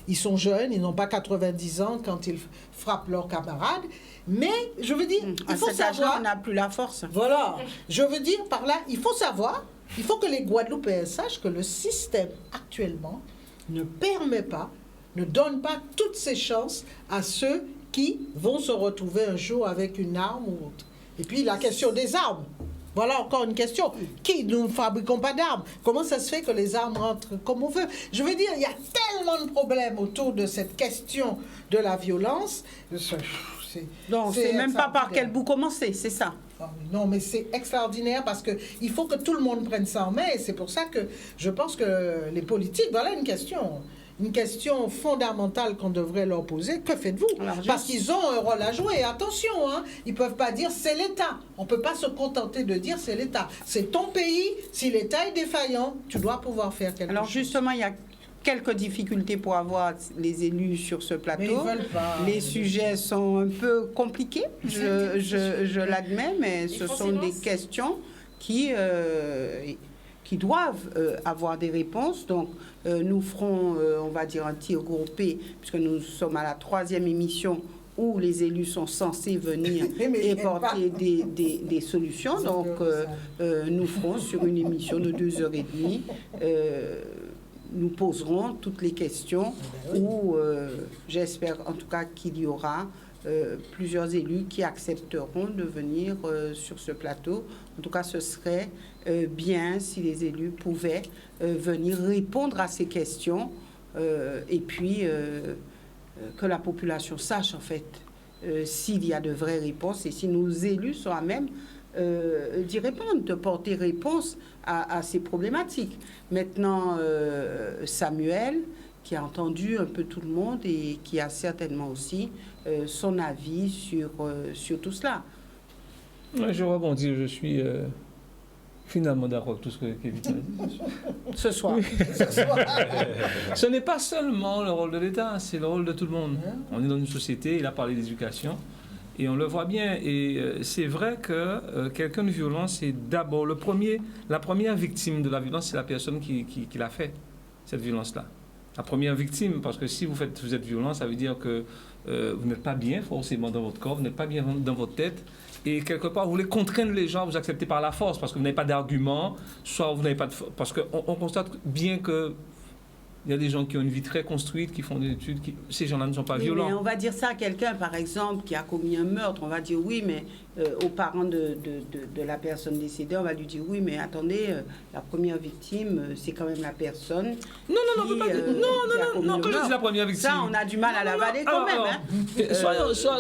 ils sont jeunes, ils n'ont pas 90 ans quand ils frappent leurs camarades, mais je veux dire, il faut savoir... on n'a plus la force. Voilà, je veux dire par là, il faut savoir... Il faut que les Guadeloupéens sachent que le système actuellement ne permet pas, ne donne pas toutes ces chances à ceux qui vont se retrouver un jour avec une arme ou autre. Et puis la question des armes. Voilà encore une question. Qui nous ne fabriquons pas d'armes? Comment ça se fait que les armes rentrent comme on veut? Je veux dire, il y a tellement de problèmes autour de cette question de la violence. Donc, c'est même pas par quel bout commencer, c'est ça? Non, mais c'est extraordinaire parce qu'il faut que tout le monde prenne ça en main. Et c'est pour ça que je pense que les politiques, voilà une question fondamentale qu'on devrait leur poser. Que faites-vous? Parce qu'ils ont un rôle à jouer. Attention, hein, ils ne peuvent pas dire c'est l'État. On ne peut pas se contenter de dire c'est l'État. C'est ton pays. Si l'État est défaillant, tu dois pouvoir faire quelque chose. Alors justement, il y a quelques difficultés pour avoir les élus sur ce plateau. Mais ils veulent pas. Les sujets sont un peu compliqués, je l'admets, mais ce sont des questions qui doivent avoir des réponses. Donc, nous ferons, on va dire, un tir groupé, puisque nous sommes à la 3e émission où les élus sont censés venir et porter des solutions. Donc, nous ferons sur une émission de 2h30, nous poserons toutes les questions où j'espère en tout cas qu'il y aura plusieurs élus qui accepteront de venir sur ce plateau. En tout cas, ce serait bien si les élus pouvaient venir répondre à ces questions et puis que la population sache en fait s'il y a de vraies réponses et si nos élus sont à même d'y répondre, de porter réponse à ces problématiques. Maintenant, Samuel, qui a entendu un peu tout le monde et qui a certainement aussi son avis sur tout cela. Je rebondis, je suis finalement d'accord avec tout ce que Kevin a dit. Ce soir. Oui. Ce n'est pas seulement le rôle de l'État, c'est le rôle de tout le monde. On est dans une société, il a parlé d'éducation. Et on le voit bien. Et c'est vrai que quelqu'un de violent, c'est d'abord la première victime de la violence, c'est la personne qui l'a fait, cette violence-là. La première victime, parce que si vous êtes violent, ça veut dire que vous n'êtes pas bien forcément dans votre corps, vous n'êtes pas bien dans votre tête. Et quelque part, vous voulez contraindre les gens à vous accepter par la force, parce que vous n'avez pas d'argument, soit vous n'avez pas de... Parce qu'on constate bien que il y a des gens qui ont une vie très construite, qui font des études, ces gens-là ne sont pas violents. Mais on va dire ça à quelqu'un, par exemple, qui a commis un meurtre, on va dire oui, mais aux parents de la personne décédée, on va lui dire oui, mais attendez, la première victime, c'est quand même la personne. Non, quand je dis la première victime... Ça, on a du mal à l'avaler quand même.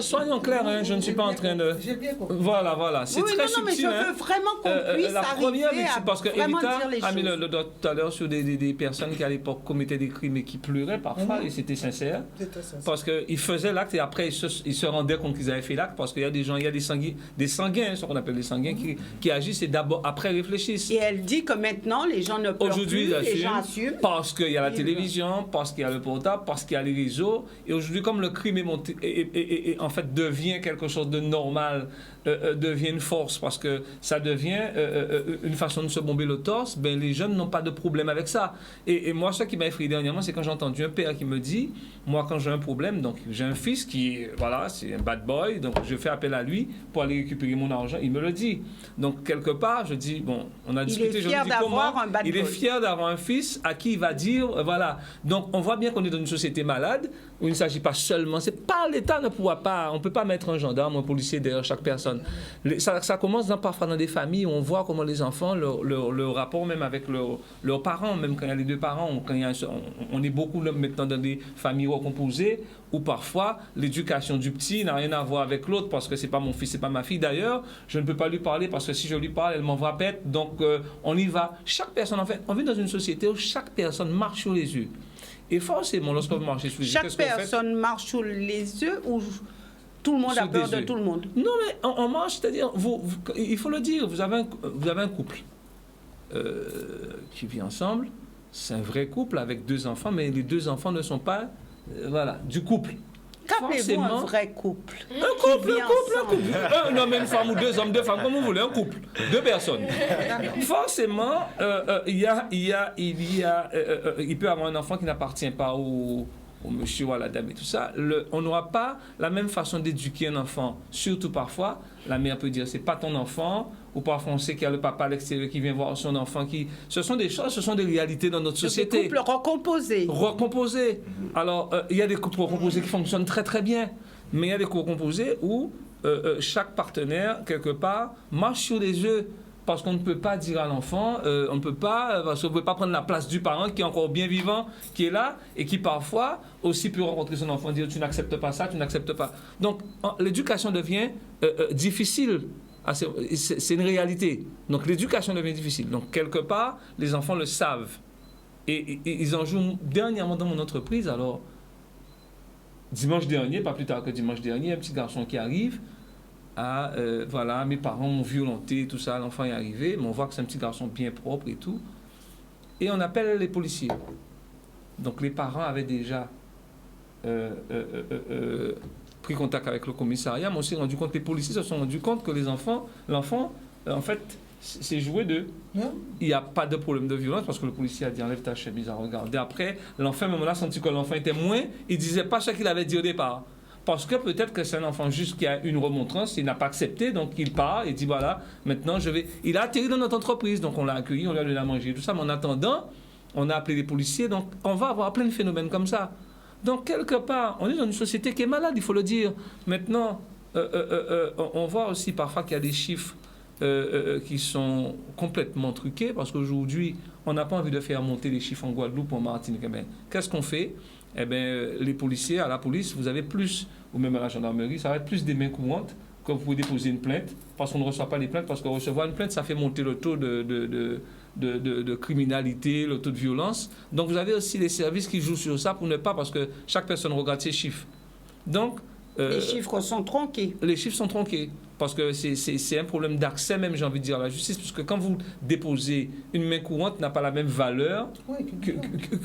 Soyons clairs, hein, je ne suis pas en train de... J'ai bien compris. Voilà, c'est très subtil. Mais je veux vraiment qu'on puisse la première victime, parce que Evita a mis le doigt tout à l'heure sur des personnes qui à l'époque commettaient des crimes et qui pleuraient parfois, et c'était sincère. Parce qu'ils faisaient l'acte et après ils se rendaient compte qu'ils avaient fait l'acte, parce qu'il y a des gens, il y a des sanguins, ce qu'on appelle des sanguins, qui agissent et d'abord après réfléchissent. Et elle dit que maintenant les gens ne pleurent plus, les gens assument. Parce qu'il y a la télévision, parce qu'il y a le portable, parce qu'il y a les réseaux. Et aujourd'hui, comme le crime est monté, et en fait devient quelque chose de normal, devient une force, parce que ça devient une façon de se bomber le torse, ben les jeunes n'ont pas de problème avec ça. Et moi, ce qui m'a effrayé dernièrement, c'est quand j'ai entendu un père qui me dit, moi quand j'ai un problème, donc j'ai un fils qui, voilà, c'est un bad boy, donc je fais appel à lui pour aller récupérer mon argent, il me le dit. Donc quelque part, je dis, bon, on a discuté, je me dis comment, il est fier d'avoir un fils à qui il va dire, voilà. Donc on voit bien qu'on est dans une société malade, où il ne s'agit pas seulement, c'est pas l'État ne pourra pas, on peut pas mettre un gendarme, un policier derrière chaque personne. Ça commence parfois dans des familles où on voit comment les enfants, leur rapport même avec leurs parents, même quand il y a les deux parents, quand il y a on est beaucoup maintenant dans des familles recomposées, où parfois l'éducation du petit n'a rien à voir avec l'autre, parce que c'est pas mon fils, c'est pas ma fille d'ailleurs, je ne peux pas lui parler parce que si je lui parle, elle m'envoie pète, donc on y va. Chaque personne, en fait, on vit dans une société où chaque personne marche sur les yeux. Et forcément, lorsque vous marchez sur les yeux, chaque personne marche sur les yeux ou tout le monde a peur de tout le monde? Non, mais on marche, c'est-à-dire, il faut le dire, vous avez un couple qui vit ensemble, c'est un vrai couple avec 2 enfants, mais les 2 enfants ne sont pas du couple. Qu'appelez-vous un vrai couple? Un couple. Un homme et une femme, ou 2 hommes, 2 femmes, comme vous voulez, un couple. 2 personnes. Forcément, il peut y avoir un enfant qui n'appartient pas au monsieur ou à la dame et tout ça. On n'aura pas la même façon d'éduquer un enfant. Surtout parfois, la mère peut dire c'est pas ton enfant, ou parfois on sait qu'il y a le papa à l'extérieur qui vient voir son enfant. Ce sont des choses, ce sont des réalités dans notre société. Des couples recomposés. Alors, il y a des couples recomposés qui fonctionnent très très bien, mais il y a des couples recomposés où chaque partenaire, quelque part, marche sur les œufs. Parce qu'on ne peut pas dire à l'enfant, on ne peut pas prendre la place du parent qui est encore bien vivant, qui est là, et qui parfois aussi peut rencontrer son enfant, dire tu n'acceptes pas ça, tu n'acceptes pas. Donc l'éducation devient difficile. C'est une réalité. Donc l'éducation devient difficile. Donc quelque part, les enfants le savent. Et ils en jouent dernièrement dans mon entreprise. Alors, dimanche dernier, pas plus tard que dimanche dernier, un petit garçon qui arrive, mes parents m'ont violenté, tout ça, l'enfant est arrivé, mais on voit que c'est un petit garçon bien propre et tout. Et on appelle les policiers. Donc les parents avaient déjà pris contact avec le commissariat, mais on s'est rendu compte, les policiers se sont rendus compte que l'enfant, en fait, c'est joué d'eux. Il n'y a pas de problème de violence parce que le policier a dit enlève ta chemise à regarder. Après, l'enfant, même on a senti que l'enfant était moins, il ne disait pas ce qu'il avait dit au départ. Parce que peut-être que c'est un enfant juste qui a une remontrance, il n'a pas accepté, donc il part et dit voilà, maintenant je vais... Il a atterri dans notre entreprise, donc on l'a accueilli, on lui a donné à manger, tout ça, mais en attendant, on a appelé les policiers, donc on va avoir plein de phénomènes comme ça. Donc quelque part, on est dans une société qui est malade, il faut le dire. Maintenant, on voit aussi parfois qu'il y a des chiffres qui sont complètement truqués, parce qu'aujourd'hui, on n'a pas envie de faire monter les chiffres en Guadeloupe, en Martinique. Qu'est-ce qu'on fait ? Les policiers, à la police, vous avez plus, ou même à la gendarmerie, ça va être plus des mains courantes quand vous pouvez déposer une plainte, parce qu'on ne reçoit pas les plaintes, parce que recevoir une plainte, ça fait monter le taux de criminalité, le taux de violence. Donc vous avez aussi des services qui jouent sur ça pour ne pas, parce que chaque personne regarde ses chiffres. Donc, les chiffres sont tronqués. Les chiffres sont tronqués, parce que c'est un problème d'accès même, j'ai envie de dire, à la justice, puisque quand vous déposez, une main courante n'a pas la même valeur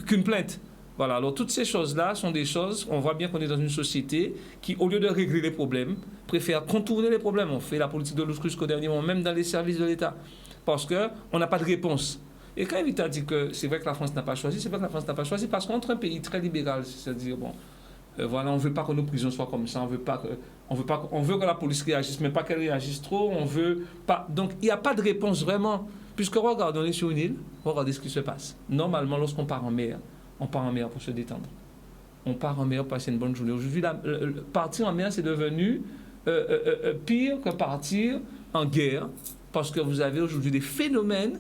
qu'une plainte. Voilà, alors toutes ces choses-là sont des choses, on voit bien qu'on est dans une société qui, au lieu de régler les problèmes, préfère contourner les problèmes. On fait la politique de l'autruche qu'au dernier moment, même dans les services de l'État, parce qu'on n'a pas de réponse. Et quand Evita dit que c'est vrai que la France n'a pas choisi, c'est vrai que la France n'a pas choisi parce qu'entre un pays très libéral, c'est-à-dire, bon, voilà, on ne veut pas que nos prisons soient comme ça, on veut que la police réagisse, mais pas qu'elle réagisse trop, on veut pas. Donc, il n'y a pas de réponse vraiment. Puisque regarde, on est sur une île, regardez ce qui se passe. Normalement, lorsqu'on part en mer, on part en mer pour se détendre. On part en mer pour passer une bonne journée. Aujourd'hui, partir en mer, c'est devenu pire que partir en guerre, parce que vous avez aujourd'hui des phénomènes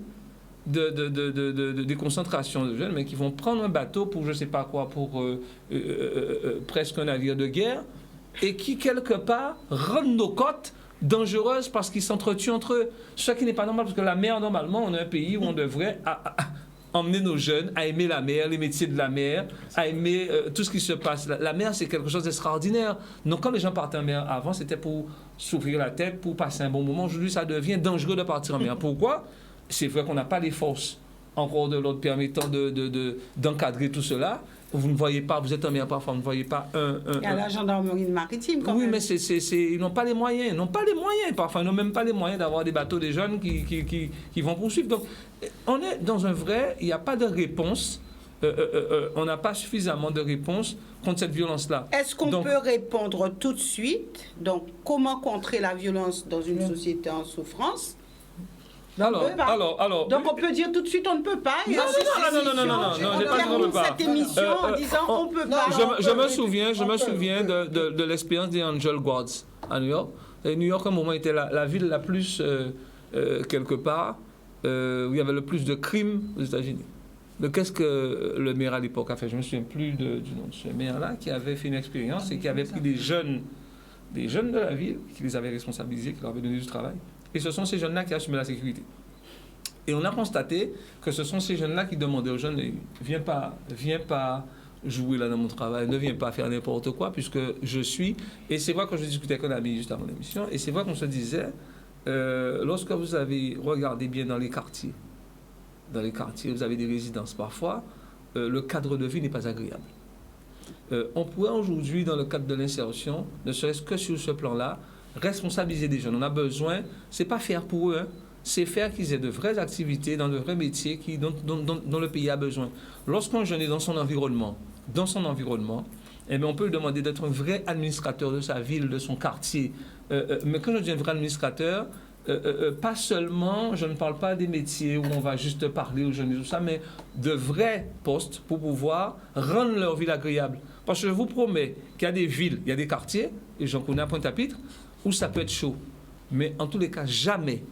de déconcentration de jeunes, mais qui vont prendre un bateau pour je ne sais pas quoi, pour presque un navire de guerre, et qui, quelque part, rendent nos côtes dangereuses parce qu'ils s'entretuent entre eux. Ce qui n'est pas normal, parce que la mer, normalement, on est un pays où on devrait emmener nos jeunes à aimer la mer, les métiers de la mer, à aimer tout ce qui se passe. La mer, c'est quelque chose d'extraordinaire. Donc, quand les gens partaient en mer avant, c'était pour s'ouvrir la tête, pour passer un bon moment. Aujourd'hui, ça devient dangereux de partir en mer. Pourquoi? C'est vrai qu'on n'a pas les forces encore de l'ordre permettant d'encadrer tout cela. Vous ne voyez pas, vous êtes en mer parfois, vous ne voyez pas Il y a la gendarmerie maritime quand même. Oui, mais ils n'ont pas les moyens. Ils n'ont pas les moyens, parfois. Ils n'ont même pas les moyens d'avoir des bateaux des jeunes qui vont poursuivre. Donc, on est dans un vrai... Il n'y a pas de réponse. On n'a pas suffisamment de réponse contre cette violence-là. Est-ce qu'on peut répondre tout de suite? Donc, comment contrer la violence dans une société en souffrance? Alors, donc on peut dire tout de suite on ne peut pas. Non, j'ai pas dit on ne peut pas. Cette émission en disant on ne peut pas. Je me souviens de l'expérience des Angel Guards à New York. Et New York, à un moment, était la ville la plus, quelque part, où il y avait le plus de crimes aux États-Unis. Qu'est-ce que le maire à l'époque a fait? Je ne me souviens plus du nom de ce maire-là, qui avait fait une expérience et qui avait pris des jeunes de la ville, qui les avait responsabilisés, qui leur avait donné du travail. Et ce sont ces jeunes-là qui assumaient la sécurité. Et on a constaté que ce sont ces jeunes-là qui demandaient aux jeunes, viens pas jouer là dans mon travail, ne viens pas faire n'importe quoi, puisque je suis... Et c'est vrai que je discutais avec un ami juste avant l'émission, et c'est vrai qu'on se disait, lorsque vous avez regardé bien dans les quartiers, vous avez des résidences parfois, le cadre de vie n'est pas agréable. On pourrait aujourd'hui, dans le cadre de l'insertion, ne serait-ce que sur ce plan-là, responsabiliser des jeunes. On a besoin, c'est pas faire pour eux, hein, c'est faire qu'ils aient de vraies activités dans de vrais métiers dont le pays a besoin. Lorsqu'un jeune est dans son environnement, eh bien, on peut lui demander d'être un vrai administrateur de sa ville, de son quartier. Mais quand je dis un vrai administrateur, pas seulement, je ne parle pas des métiers où on va juste parler aux jeunes et tout ça, mais de vrais postes pour pouvoir rendre leur ville agréable. Parce que je vous promets qu'il y a des villes, il y a des quartiers, et j'en connais à Pointe-à-Pitre, où ça peut être chaud. Mais en tous les cas, jamais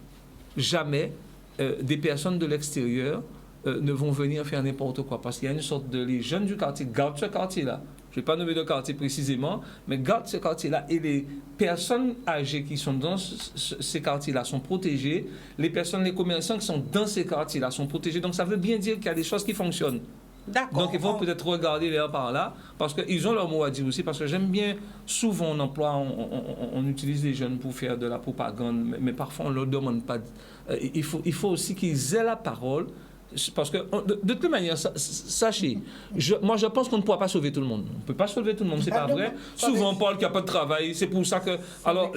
des personnes de l'extérieur ne vont venir faire n'importe quoi. Parce qu'il y a une sorte de... Les jeunes du quartier gardent ce quartier-là. Je ne vais pas nommer de quartier précisément, mais gardent ce quartier-là. Et les personnes âgées qui sont dans ces quartiers-là sont protégées. Les commerçants qui sont dans ces quartiers-là sont protégés. Donc ça veut bien dire qu'il y a des choses qui fonctionnent. D'accord. Donc, il faut peut-être regarder là par là, parce qu'ils ont leur mot à dire aussi, parce que j'aime bien, souvent on utilise les jeunes pour faire de la propagande, mais parfois on ne leur demande pas. Il faut aussi qu'ils aient la parole, parce que, de toute manière, sachez, moi je pense qu'on ne pourra pas sauver tout le monde. On ne peut pas sauver tout le monde, c'est pas vrai. Souvent on parle qu'il n'y a pas de travail, c'est pour ça que... Alors,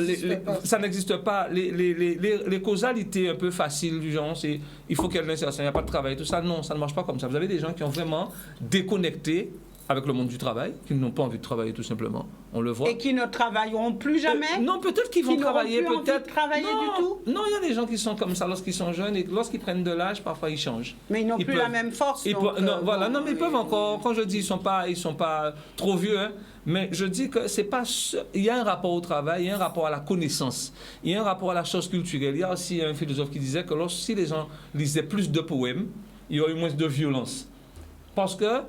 ça n'existe pas. Les causalités un peu faciles du genre, c'est il faut qu'il y ait de l'insertion, il n'y a pas de travail, tout ça, non, ça ne marche pas comme ça. Vous avez des gens qui ont vraiment déconnecté avec le monde du travail, qui n'ont pas envie de travailler tout simplement, on le voit. Et qui ne travailleront plus jamais? Non, peut-être qu'ils vont travailler, peut-être... travailler du tout? Non, il y a des gens qui sont comme ça lorsqu'ils sont jeunes et lorsqu'ils prennent de l'âge, parfois ils changent. Mais ils n'ont plus la même force. Mais ils peuvent encore, quand je dis ils sont pas trop vieux, hein, mais je dis que c'est pas... Il y a un rapport au travail, il y a un rapport à la connaissance, il y a un rapport à la chose culturelle. Il y a aussi un philosophe qui disait que si les gens lisaient plus de poèmes, il y aurait moins de violence. Parce que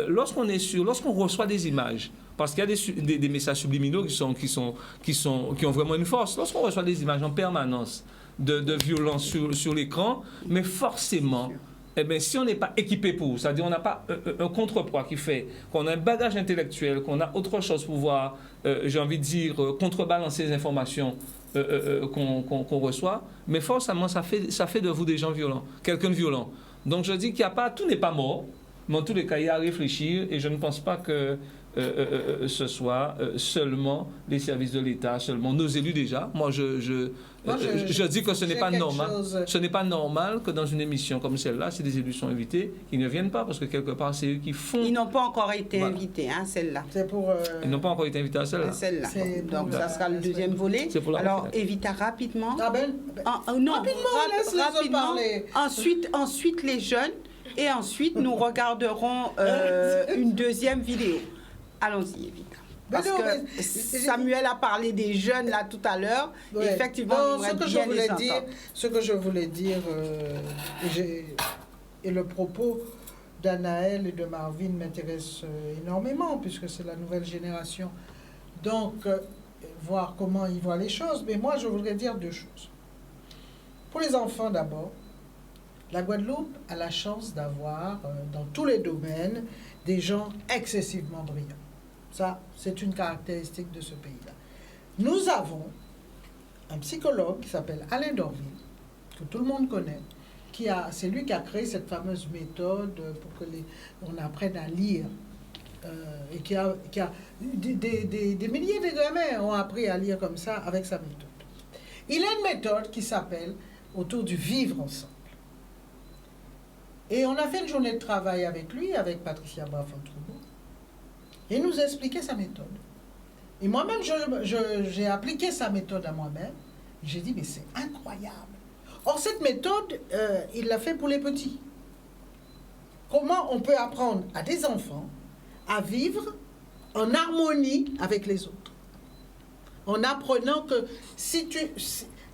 lorsqu'on reçoit des images, parce qu'il y a des messages subliminaux qui ont vraiment une force, lorsqu'on reçoit des images en permanence de violence sur l'écran, mais forcément, eh bien, si on n'est pas équipé pour, c'est-à-dire on n'a pas un contrepoids qui fait qu'on a un bagage intellectuel, qu'on a autre chose pour pouvoir, j'ai envie de dire, contrebalancer les informations qu'on reçoit, mais forcément ça fait de vous des gens violents, quelqu'un de violent. Donc je dis qu'il n'y a pas, tout n'est pas mort. Mais en tous les cas, il y a à réfléchir et je ne pense pas que ce soit seulement les services de l'État, seulement nos élus déjà. Moi, je dis que ce n'est pas normal. Ce n'est pas normal que dans une émission comme celle-là, si des élus sont invités, ils ne viennent pas parce que quelque part, c'est eux qui font. Ils n'ont pas encore été invités, hein, celle-là. C'est pour. Ils n'ont pas encore été invités à celle-là. Donc, ça sera le deuxième volet. Alors, Evita, rapidement. Ah ben, non, rapidement, parler. Ensuite, les jeunes. Et ensuite, nous regarderons une deuxième vidéo. Allons-y, Evita. Parce que Samuel a parlé des jeunes là tout à l'heure. Oui. Effectivement, ce que je voulais dire, et le propos d'Anaël et de Marvin m'intéresse énormément, puisque c'est la nouvelle génération. Donc, voir comment ils voient les choses. Mais moi, je voudrais dire deux choses. Pour les enfants d'abord, la Guadeloupe a la chance d'avoir, dans tous les domaines, des gens excessivement brillants. Ça, c'est une caractéristique de ce pays-là. Nous avons un psychologue qui s'appelle Alain Dorville, que tout le monde connaît, c'est lui qui a créé cette fameuse méthode pour que on apprenne à lire. Et qui a des milliers de gamins ont appris à lire comme ça avec sa méthode. Il a une méthode qui s'appelle autour du vivre ensemble. Et on a fait une journée de travail avec lui, avec Patricia Bafon-Troubaud, et il nous a expliqué sa méthode. Et moi-même, j'ai appliqué sa méthode à moi-même. J'ai dit, mais c'est incroyable. Or, cette méthode, il l'a fait pour les petits. Comment on peut apprendre à des enfants à vivre en harmonie avec les autres? En apprenant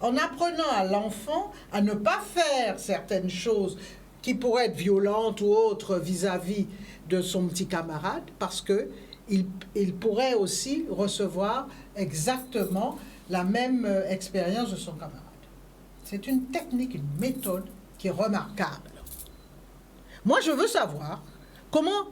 en apprenant à l'enfant à ne pas faire certaines choses qui pourraient être violentes ou autres vis-à-vis de son petit camarade, parce que il pourrait aussi recevoir exactement la même expérience de son camarade. C'est une technique, une méthode qui est remarquable. Moi, je veux savoir comment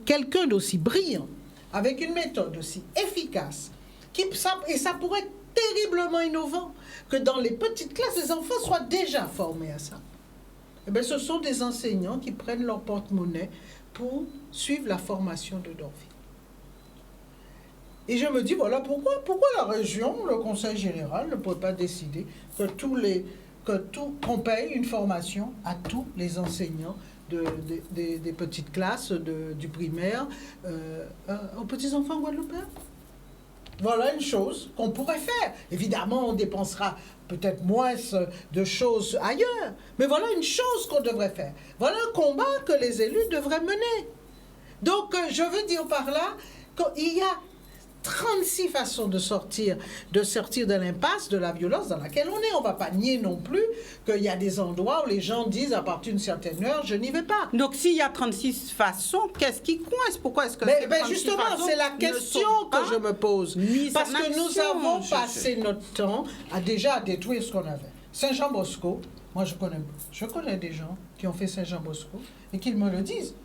quelqu'un d'aussi brillant, avec une méthode aussi efficace, et ça pourrait être terriblement innovant, que dans les petites classes, les enfants soient déjà formés à ça. Eh bien, ce sont des enseignants qui prennent leur porte-monnaie pour suivre la formation de Dorville. Et je me dis, voilà pourquoi la région, le conseil général ne peut pas décider qu'on paye une formation à tous les enseignants des petites classes, du primaire, aux petits-enfants guadeloupéens. Voilà une chose qu'on pourrait faire. Évidemment, on dépensera peut-être moins de choses ailleurs, mais voilà une chose qu'on devrait faire. Voilà un combat que les élus devraient mener. Donc, je veux dire par là qu'il y a 36 façons de sortir de l'impasse, de la violence dans laquelle on est. On ne va pas nier non plus qu'il y a des endroits où les gens disent à partir d'une certaine heure, je n'y vais pas. Donc, s'il y a 36 façons, qu'est-ce qui coince? Pourquoi est-ce que justement, c'est la question que je me pose. Parce que nous avons passé notre temps à déjà détruire ce qu'on avait. Saint-Jean-Bosco, moi je connais des gens qui ont fait Saint-Jean-Bosco et qui me le disent.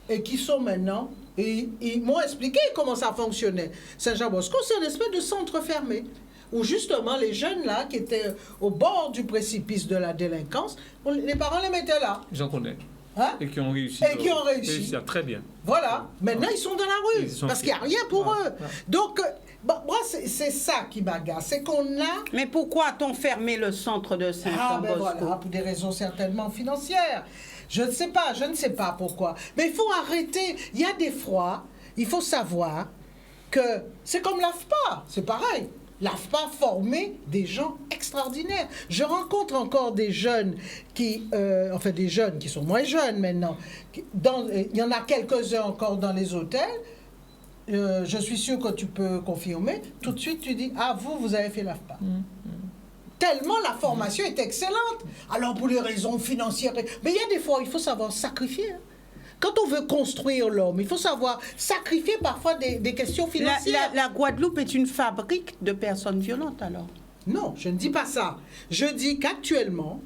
Et qui sont maintenant, et ils m'ont expliqué comment ça fonctionnait. Saint-Jean-Bosco, c'est une espèce de centre fermé, où justement les jeunes là, qui étaient au bord du précipice de la délinquance, les parents les mettaient là. J'en connais. Hein? Et qui ont réussi. Et qui ont réussi. Très bien. Voilà. Maintenant, ils sont dans la rue, parce qu'il n'y a rien pour eux. Donc, moi, c'est ça qui m'agace, c'est qu'on a... Mais pourquoi a-t-on fermé le centre de Saint-Jean-Bosco? Voilà, pour des raisons certainement financières. Je ne sais pas pourquoi. Mais il faut arrêter. Il y a des fois, il faut savoir que c'est comme l'AFPA, c'est pareil. L'AFPA formait des gens extraordinaires. Je rencontre encore des jeunes des jeunes qui sont moins jeunes maintenant. Il y en a quelques-uns encore dans les hôtels. Je suis sûre que tu peux confirmer. Tout de suite, tu dis, vous avez fait l'AFPA. Tellement la formation est excellente. Alors, pour les raisons financières... Mais il y a des fois, il faut savoir sacrifier. Quand on veut construire l'homme, il faut savoir sacrifier parfois des questions financières. La Guadeloupe est une fabrique de personnes violentes, alors? Non, je ne dis pas ça. Je dis qu'actuellement,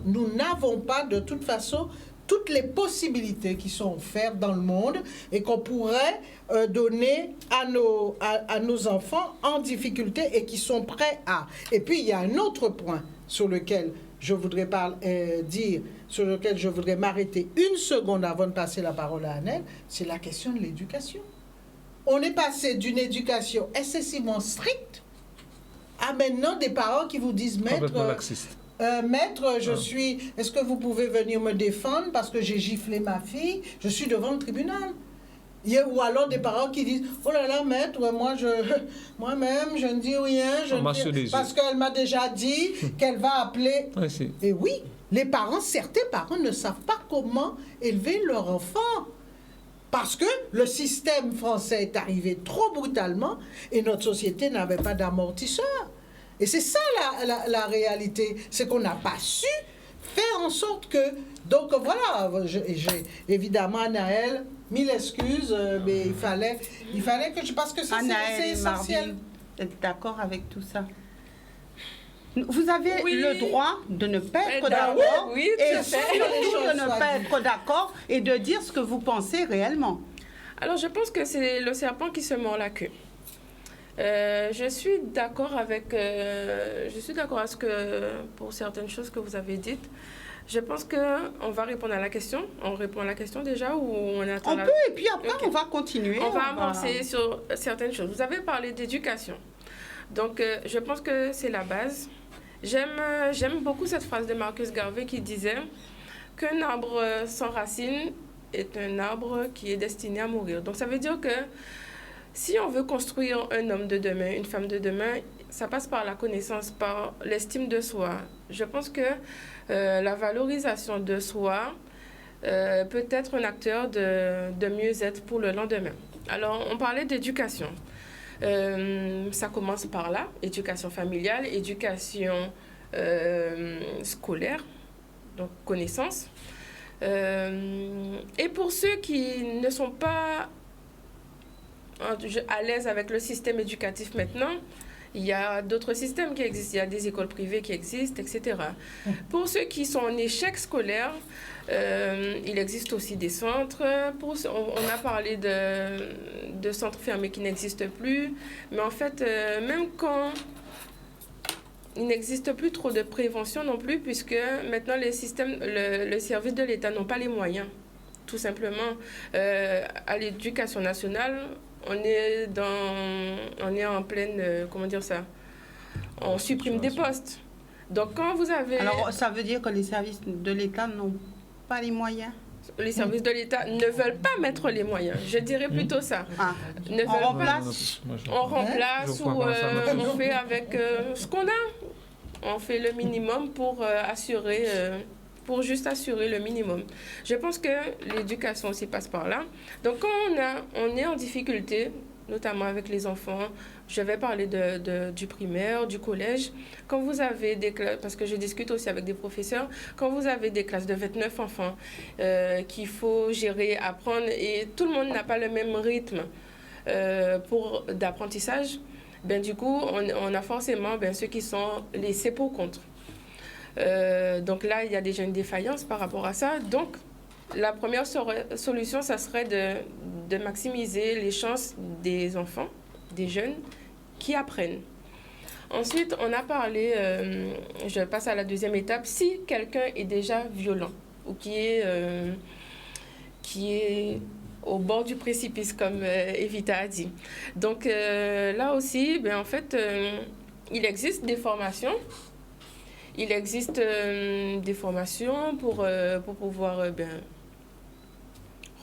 nous n'avons pas de toute façon toutes les possibilités qui sont offertes dans le monde et qu'on pourrait donner à nos enfants en difficulté et qui sont prêts à. Et puis, il y a un autre point sur lequel je voudrais dire, sur lequel je voudrais m'arrêter une seconde avant de passer la parole à Annelle, c'est la question de l'éducation. On est passé d'une éducation excessivement stricte à maintenant des parents qui vous disent, maître, est-ce que vous pouvez venir me défendre parce que j'ai giflé ma fille, je suis devant le tribunal. Ou alors des parents qui disent, oh là là, maître, moi-même, je ne dis rien, parce qu'elle m'a déjà dit qu'elle va appeler. Ouais, et oui, certains parents ne savent pas comment élever leur enfant. Parce que le système français est arrivé trop brutalement et notre société n'avait pas d'amortisseur. Et c'est ça la réalité, c'est qu'on n'a pas su faire en sorte que... Donc voilà, j'ai évidemment, Anaël, mille excuses, mais il fallait que parce que c'est essentiel. Marvin, êtes d'accord avec tout ça? Vous avez le droit de ne pas être d'accord et surtout de ne pas être d'accord et de dire ce que vous pensez réellement. Alors, je pense que c'est le serpent qui se mord la queue. Je suis d'accord avec pour certaines choses que vous avez dites. Je pense qu'on va répondre à la question. On répond à la question déjà ou on attend? On peut et puis après on va continuer. On va avancer sur certaines choses. Vous avez parlé d'éducation. Donc, je pense que c'est la base. J'aime beaucoup cette phrase de Marcus Garvey qui disait qu'un arbre sans racines est un arbre qui est destiné à mourir. Donc, ça veut dire que si on veut construire un homme de demain, une femme de demain, ça passe par la connaissance, par l'estime de soi. Je pense que la valorisation de soi peut être un acteur de mieux-être pour le lendemain. Alors, on parlait d'éducation. Ça commence par là, éducation familiale, éducation scolaire, donc connaissance. Et pour ceux qui ne sont pas à l'aise avec le système éducatif maintenant, il y a d'autres systèmes qui existent, il y a des écoles privées qui existent, etc. Pour ceux qui sont en échec scolaire, il existe aussi des centres. On a parlé de centres fermés qui n'existent plus, mais en fait, même quand il n'existe plus trop de prévention non plus, puisque maintenant les systèmes, le service de l'État n'ont pas les moyens, tout simplement. À l'éducation nationale, on est en pleine, comment dire ça, on supprime des postes. Donc quand vous avez... Alors ça veut dire que les services de l'État n'ont pas les moyens? Les services de l'État ne veulent pas mettre les moyens. Je dirais plutôt ça. On remplace? On remplace ou on fait avec ce qu'on a. On fait le minimum pour pour juste assurer le minimum. Je pense que l'éducation aussi passe par là. Donc quand on est en difficulté, notamment avec les enfants, je vais parler du primaire, du collège. Quand vous avez des classes, parce que je discute aussi avec des professeurs, quand vous avez des classes de 29 enfants qu'il faut gérer, apprendre, et tout le monde n'a pas le même rythme d'apprentissage, ben, du coup, on a forcément ceux qui sont laissés pour compte. Donc là, il y a déjà une défaillance par rapport à ça. Donc, la première solution, ça serait de maximiser les chances des enfants, des jeunes, qui apprennent. Ensuite, on a parlé, je passe à la deuxième étape, si quelqu'un est déjà violent ou qui est au bord du précipice, comme Evita a dit. Donc là aussi, en fait, il existe des formations. Il existe des formations pour pouvoir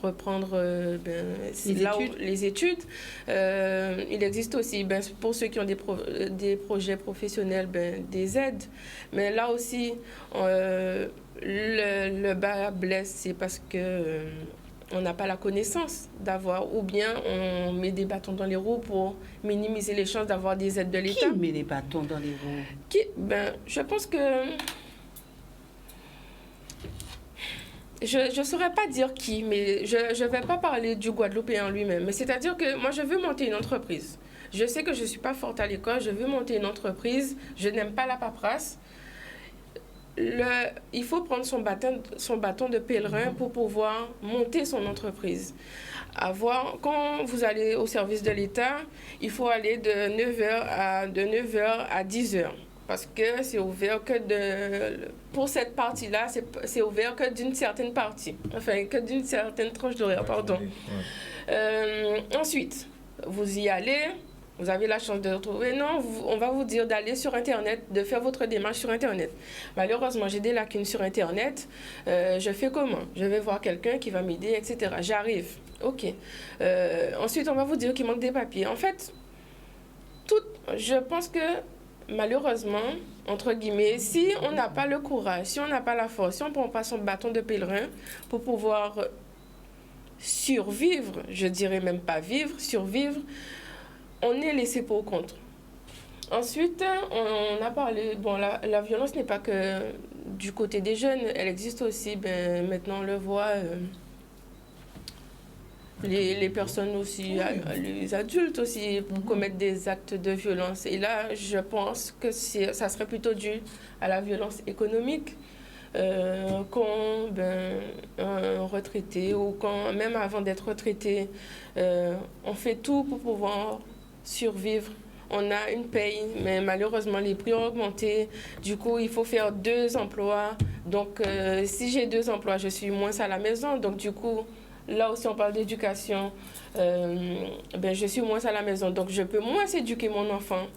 reprendre les études. Il existe aussi, pour ceux qui ont des projets professionnels, des aides. Mais là aussi, le bas blesse, c'est parce que on n'a pas la connaissance d'avoir, ou bien on met des bâtons dans les roues pour minimiser les chances d'avoir des aides de l'État. Qui met les bâtons dans les roues? Je pense que... Je ne saurais pas dire qui, mais je ne vais pas parler du Guadeloupéen lui-même. Mais c'est-à-dire que moi, je veux monter une entreprise. Je sais que je ne suis pas forte à l'école, je veux monter une entreprise, je n'aime pas la paperasse. Il faut prendre son bâton de pèlerin pour pouvoir monter son entreprise. Quand vous allez au service de l'État, il faut aller de 9h à 10h. parce que c'est ouvert que pour cette partie-là, c'est ouvert que d'une certaine partie, enfin que d'une certaine tranche d'horaire, pardon. Ensuite, vous y allez, vous avez la chance de retrouver. Non, on va vous dire d'aller sur Internet, de faire votre démarche sur Internet. Malheureusement, j'ai des lacunes sur Internet. Je fais comment? Je vais voir quelqu'un qui va m'aider, etc. J'arrive. OK. Ensuite, on va vous dire qu'il manque des papiers. En fait, je pense que malheureusement, entre guillemets, si on n'a pas le courage, si on n'a pas la force, si on ne prend pas son bâton de pèlerin pour pouvoir survivre, je dirais même pas vivre, survivre, on est laissé pour compte. Ensuite, on a parlé, bon, la violence n'est pas que du côté des jeunes, elle existe aussi, maintenant on le voit, les personnes aussi, les adultes aussi commettent des actes de violence. Et là, je pense que ça serait plutôt dû à la violence économique. Quand un retraité ou quand même avant d'être retraité, on fait tout pour pouvoir survivre. On a une paye, mais malheureusement, les prix ont augmenté. Du coup, il faut faire 2 emplois. Donc, si j'ai 2 emplois, je suis moins à la maison. Donc, du coup, là aussi, on parle d'éducation. Je suis moins à la maison. Donc, je peux moins éduquer mon enfant.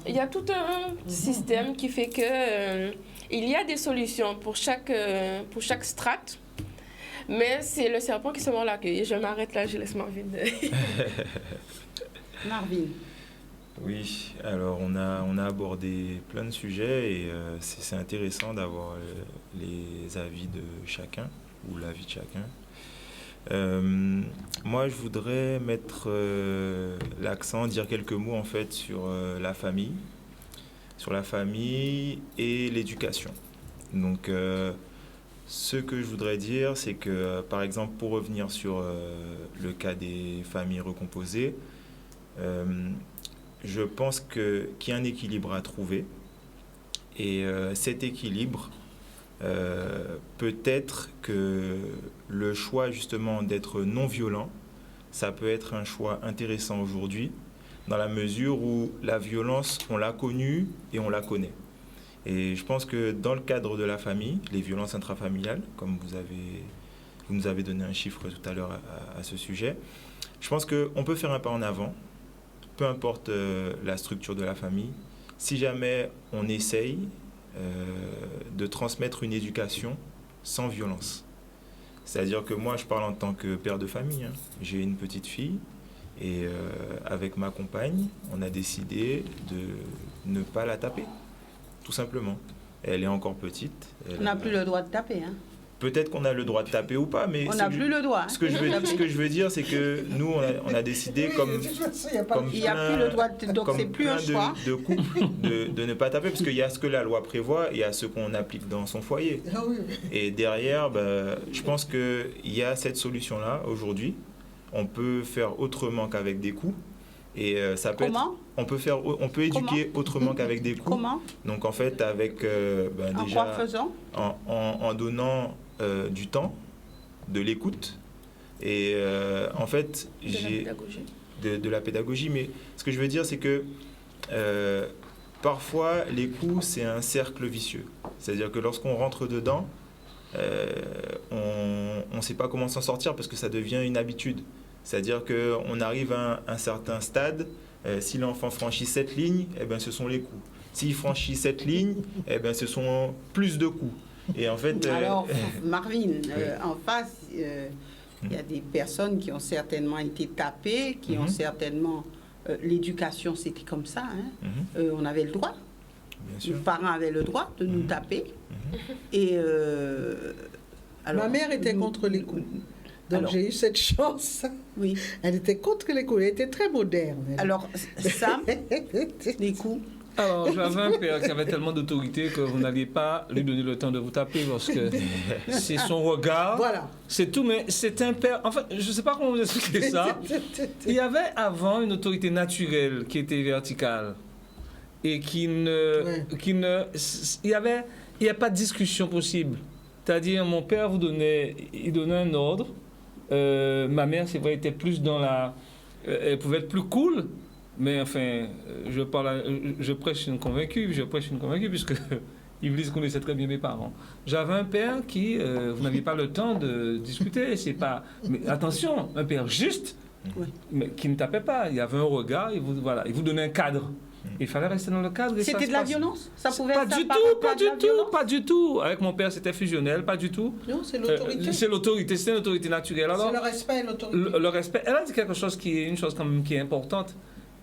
Il y a tout un système qui fait que il y a des solutions pour chaque strate. Mais c'est le serpent qui se mord la queue. Et je m'arrête là, je laisse Marvin. Marvin. Oui, alors on a abordé plein de sujets et c'est intéressant d'avoir les avis de chacun ou l'avis de chacun. Moi, je voudrais mettre l'accent, dire quelques mots en fait sur la famille et l'éducation. Donc, ce que je voudrais dire, c'est que, par exemple, pour revenir sur le cas des familles recomposées, je pense qu'il y a un équilibre à trouver. Et cet équilibre, peut-être que le choix justement d'être non violent, ça peut être un choix intéressant aujourd'hui, dans la mesure où la violence, on l'a connue et on la connaît. Et je pense que dans le cadre de la famille, les violences intrafamiliales, comme vous nous avez donné un chiffre tout à l'heure à ce sujet, je pense qu'on peut faire un pas en avant, peu importe la structure de la famille, si jamais on essaye de transmettre une éducation sans violence. C'est-à-dire que moi, je parle en tant que père de famille. J'ai une petite fille et avec ma compagne, on a décidé de ne pas la taper. Tout simplement. Elle est encore petite. On n'a plus le droit de taper. Peut-être qu'on a le droit de taper ou pas, mais on n'a plus le droit. Ce que je veux dire, c'est que nous, on a décidé comme il n'y a plus le droit, donc c'est plus un choix. De couples de ne pas taper, parce qu'il y a ce que la loi prévoit et il y a ce qu'on applique dans son foyer. Et derrière, je pense qu'il y a cette solution-là aujourd'hui. On peut faire autrement qu'avec des coups. Et ça peut Comment ? On peut éduquer autrement qu'avec des coups. Comment ? Donc en fait, avec en déjà quoi faisant ? en donnant du temps, de l'écoute et en fait de la pédagogie. Mais ce que je veux dire, c'est que parfois les coups, c'est un cercle vicieux. C'est-à-dire que lorsqu'on rentre dedans, on ne sait pas comment s'en sortir parce que ça devient une habitude. C'est-à-dire qu'on arrive à un certain stade, si l'enfant franchit cette ligne, ce sont les coups. S'il franchit cette ligne, ce sont plus de coups. Et en fait, alors, Marvin, en face, il y a des personnes qui ont certainement été tapées, qui ont certainement... l'éducation, c'était comme ça. On avait le droit. Bien sûr. Les parents avaient le droit de nous taper. Et, alors, ma mère était contre les coups. Donc j'ai eu cette chance. Oui. Elle était contre les coups. Elle était très moderne. Alors, Sam, les coups. Alors, j'avais un père qui avait tellement d'autorité que vous n'alliez pas lui donner le temps de vous taper parce que c'est son regard. Voilà. C'est tout, mais c'est un père... En fait, je ne sais pas comment vous expliquer ça. Il y avait avant une autorité naturelle qui était verticale et qui ne... Il n'y a pas de discussion possible. C'est-à-dire, mon père il donnait un ordre. Ma mère, c'est vrai, était plus dans la... elle pouvait être plus cool. Mais enfin, je prêche une convaincue, puisque Iblis connaissait très bien mes parents. J'avais un père qui, vous n'aviez pas le temps de discuter, c'est pas... Mais attention, un père juste, mais qui ne tapait pas. Il y avait un regard, il vous donnait un cadre. Il fallait rester dans le cadre. C'était de la violence? Ça pouvait pas être pas du tout. Avec mon père, c'était fusionnel, pas du tout. Non, c'est l'autorité. C'est l'autorité, c'est une autorité naturelle. Alors, c'est le respect et l'autorité. Le respect, elle a dit quelque chose une chose quand même qui est importante.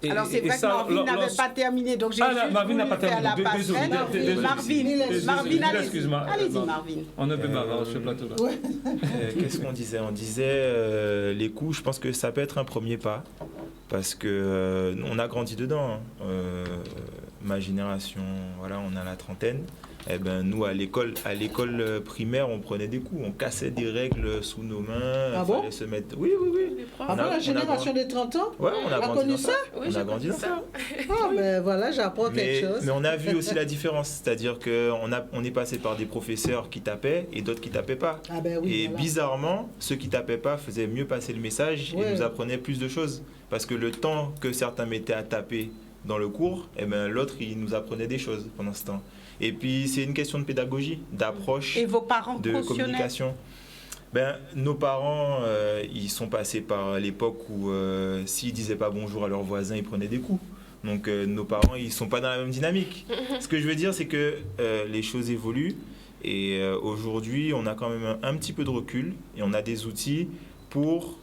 Alors c'est vrai que Marvin n'avait pas terminé, donc j'ai juste Marvin n'a pas voulu faire terminé. la passerelle. Marvin, allez-y, Marvin. On ne peut pas avoir ce plateau-là. Qu'est-ce qu'on disait? On disait les coups, je pense que ça peut être un premier pas, parce que on a grandi dedans. Ma génération, voilà, on a la trentaine. Eh ben, nous, à l'école primaire, on prenait des coups, on cassait des règles sous nos mains. Ah bon? Se mettre... Oui. Avant la génération des 30 ans? Ouais, on a connu ça? Oui, on a grandi dans ça. Ah, ben voilà, j'apprends quelque chose. Mais on a vu aussi la différence, c'est-à-dire qu'on est passé par des professeurs qui tapaient et d'autres qui tapaient pas. Ah ben oui, et voilà. Bizarrement, ceux qui tapaient pas faisaient mieux passer le message et nous apprenaient plus de choses. Parce que le temps que certains mettaient à taper dans le cours, eh ben, l'autre, il nous apprenait des choses pendant ce temps. Et puis, c'est une question de pédagogie, d'approche, et vos parents de communication. Ben, nos parents, ils sont passés par l'époque où s'ils disaient pas bonjour à leurs voisins, ils prenaient des coups. Donc, nos parents, ils sont pas dans la même dynamique. Ce que je veux dire, c'est que les choses évoluent. Et aujourd'hui, on a quand même un petit peu de recul et on a des outils pour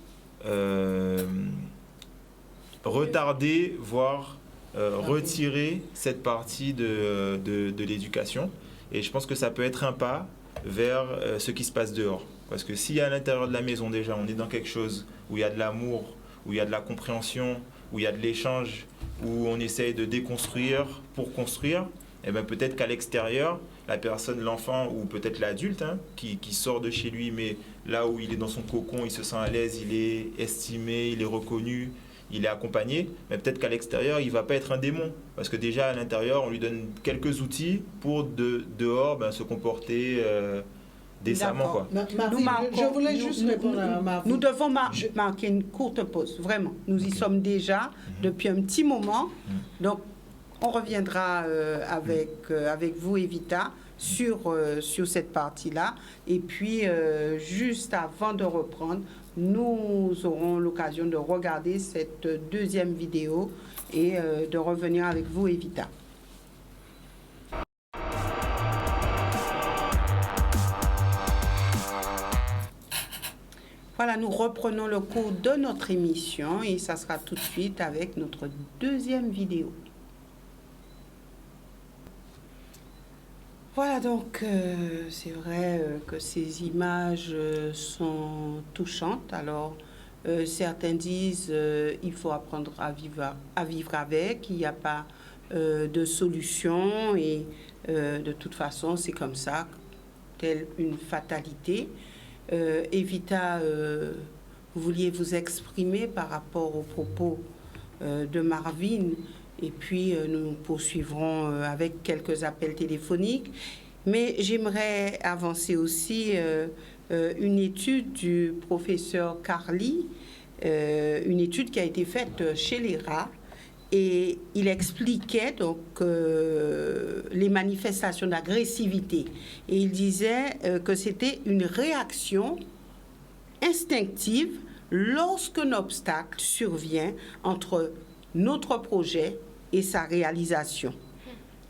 retarder, voire retirer cette partie de l'éducation. Et je pense que ça peut être un pas vers ce qui se passe dehors. Parce que si à l'intérieur de la maison déjà, on est dans quelque chose où il y a de l'amour, où il y a de la compréhension, où il y a de l'échange, où on essaye de déconstruire pour construire, et bien peut-être qu'à l'extérieur, la personne, l'enfant ou peut-être l'adulte qui sort de chez lui, mais là où il est dans son cocon, il se sent à l'aise, il est estimé, il est reconnu, il est accompagné, mais peut-être qu'à l'extérieur, il ne va pas être un démon. Parce que déjà, à l'intérieur, on lui donne quelques outils pour dehors se comporter décemment. Quoi. Je voulais juste répondre à Marvin. Nous devons marquer une courte pause, vraiment. Nous y sommes déjà depuis un petit moment. Donc, on reviendra avec vous, Evita, sur cette partie-là. Et puis, juste avant de reprendre, nous aurons l'occasion de regarder cette deuxième vidéo et de revenir avec vous, Evita. Voilà, nous reprenons le cours de notre émission et ça sera tout de suite avec notre deuxième vidéo. Voilà, donc c'est vrai que ces images sont touchantes. Alors, certains disent il faut apprendre à vivre avec, il n'y a pas de solution et de toute façon, c'est comme ça, telle une fatalité. Evita, vous vouliez vous exprimer par rapport aux propos de Marvin. Et puis, nous poursuivrons avec quelques appels téléphoniques. Mais j'aimerais avancer aussi une étude du professeur Carly, une étude qui a été faite chez les rats. Et il expliquait donc les manifestations d'agressivité. Et il disait que c'était une réaction instinctive lorsqu'un obstacle survient entre notre projet et sa réalisation.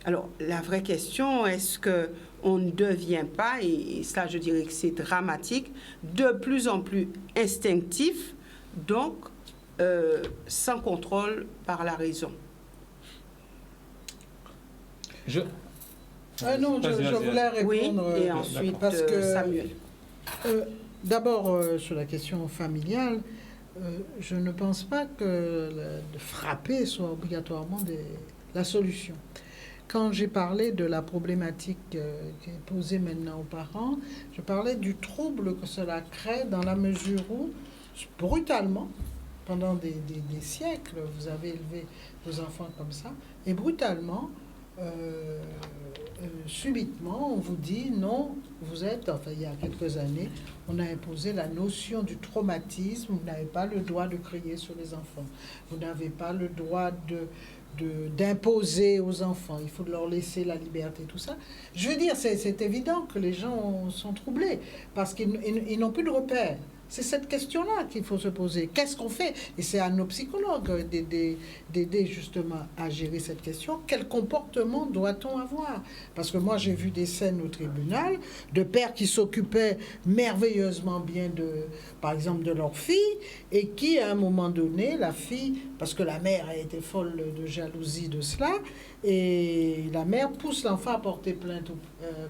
Alors, la vraie question, est-ce qu'on ne devient pas, et ça je dirais que c'est dramatique, de plus en plus instinctif, donc sans contrôle par la raison? Non, je voulais répondre. Oui, et ensuite, parce que, Samuel. D'abord, sur la question familiale, je ne pense pas que de frapper soit obligatoirement la solution. Quand j'ai parlé de la problématique qui est posée maintenant aux parents, je parlais du trouble que cela crée dans la mesure où, brutalement, pendant des siècles, vous avez élevé vos enfants comme ça, et brutalement, subitement, on vous dit non, vous êtes, enfin il y a quelques années, on a imposé la notion du traumatisme, vous n'avez pas le droit de crier sur les enfants, vous n'avez pas le droit d'imposer aux enfants, il faut leur laisser la liberté, tout ça. Je veux dire, c'est évident que les gens sont troublés, parce qu'ils n'ont plus de repères. C'est cette question-là qu'il faut se poser. Qu'est-ce qu'on fait? Et c'est à nos psychologues d'aider justement à gérer cette question. Quel comportement doit-on avoir? Parce que moi, j'ai vu des scènes au tribunal de pères qui s'occupaient merveilleusement bien, par exemple, de leur fille, et qui, à un moment donné, la fille, parce que la mère a été folle de jalousie de cela, et la mère pousse l'enfant à porter plainte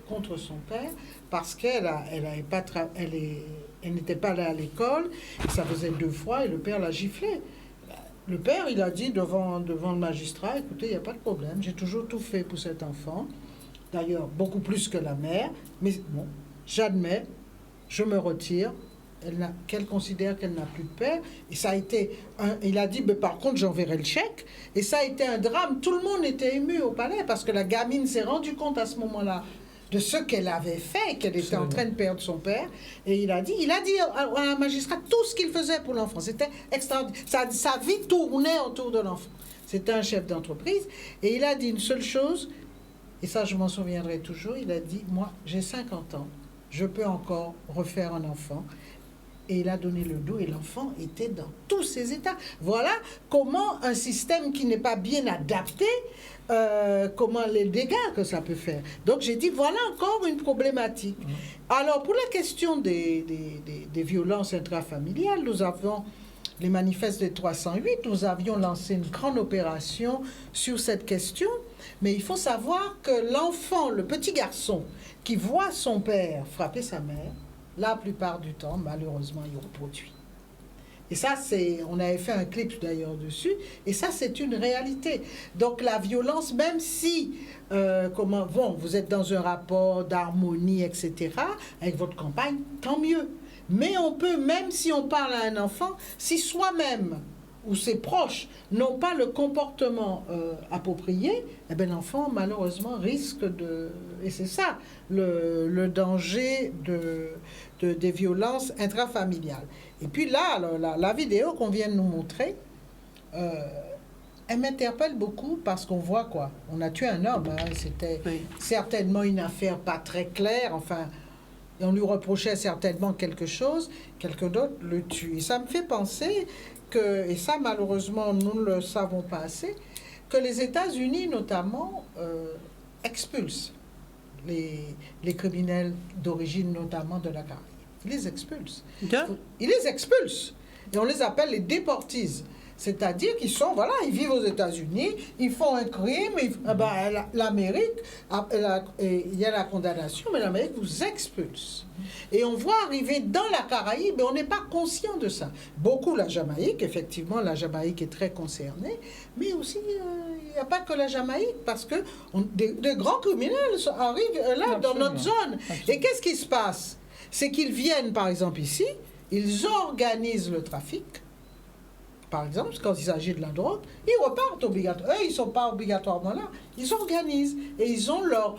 contre son père parce qu'elle n'était pas allée à l'école, ça faisait 2 fois et le père l'a giflé. Le père, il a dit devant le magistrat, écoutez, il n'y a pas de problème, j'ai toujours tout fait pour cet enfant, d'ailleurs beaucoup plus que la mère, mais bon, j'admets, je me retire, qu'elle considère qu'elle n'a plus de père, et ça a été, il a dit, mais par contre j'enverrai le chèque, et ça a été un drame, tout le monde était ému au palais, parce que la gamine s'est rendue compte à ce moment-là, de ce qu'elle avait fait, qu'elle était en train de perdre son père. Et il a dit à la magistrat tout ce qu'il faisait pour l'enfant. C'était extraordinaire. Sa vie tournait autour de l'enfant. C'était un chef d'entreprise. Et il a dit une seule chose, et ça je m'en souviendrai toujours, il a dit, moi j'ai 50 ans, je peux encore refaire un enfant. Et il a donné le dos et l'enfant était dans tous ses états. Voilà comment un système qui n'est pas bien adapté, comment les dégâts que ça peut faire. Donc j'ai dit, voilà encore une problématique. Alors pour la question des violences intrafamiliales, nous avons les manifestes de 308, nous avions lancé une grande opération sur cette question, mais il faut savoir que l'enfant, le petit garçon, qui voit son père frapper sa mère, la plupart du temps, malheureusement, il reproduit. Et ça, on avait fait un clip d'ailleurs dessus, et ça, c'est une réalité. Donc la violence, même si, vous êtes dans un rapport d'harmonie, etc., avec votre compagne, tant mieux. Mais on peut, même si on parle à un enfant, si soi-même ou ses proches n'ont pas le comportement approprié, eh bien, l'enfant, malheureusement, risque de... Et c'est ça, le danger des violences intrafamiliales. Et puis là, la vidéo qu'on vient de nous montrer, elle m'interpelle beaucoup parce qu'on voit quoi? On a tué un homme, hein, c'était certainement une affaire pas très claire, enfin... Et on lui reprochait certainement quelque chose, quelqu'un d'autre le tue. Et ça me fait penser que, et ça malheureusement nous ne le savons pas assez, que les États-Unis notamment expulsent les criminels d'origine notamment de la Caraïbe. Ils les expulsent. Ils les expulsent. Et on les appelle les déportees. C'est-à-dire qu'ils sont, voilà, ils vivent aux États-Unis, ils font un crime, l'Amérique, il y a la condamnation, mais l'Amérique vous expulse. Et on voit arriver dans la Caraïbe, et on n'est pas conscient de ça. Beaucoup la Jamaïque, effectivement, la Jamaïque est très concernée, mais aussi, il n'y a pas que la Jamaïque, parce que de grands criminels arrivent là, dans notre zone. Et qu'est-ce qui se passe? C'est qu'ils viennent, par exemple, ici, ils organisent le trafic. Par exemple, quand il s'agit de la drogue, ils repartent obligatoirement. Eux, ils ne sont pas obligatoirement là. Ils organisent. Et ils ont leur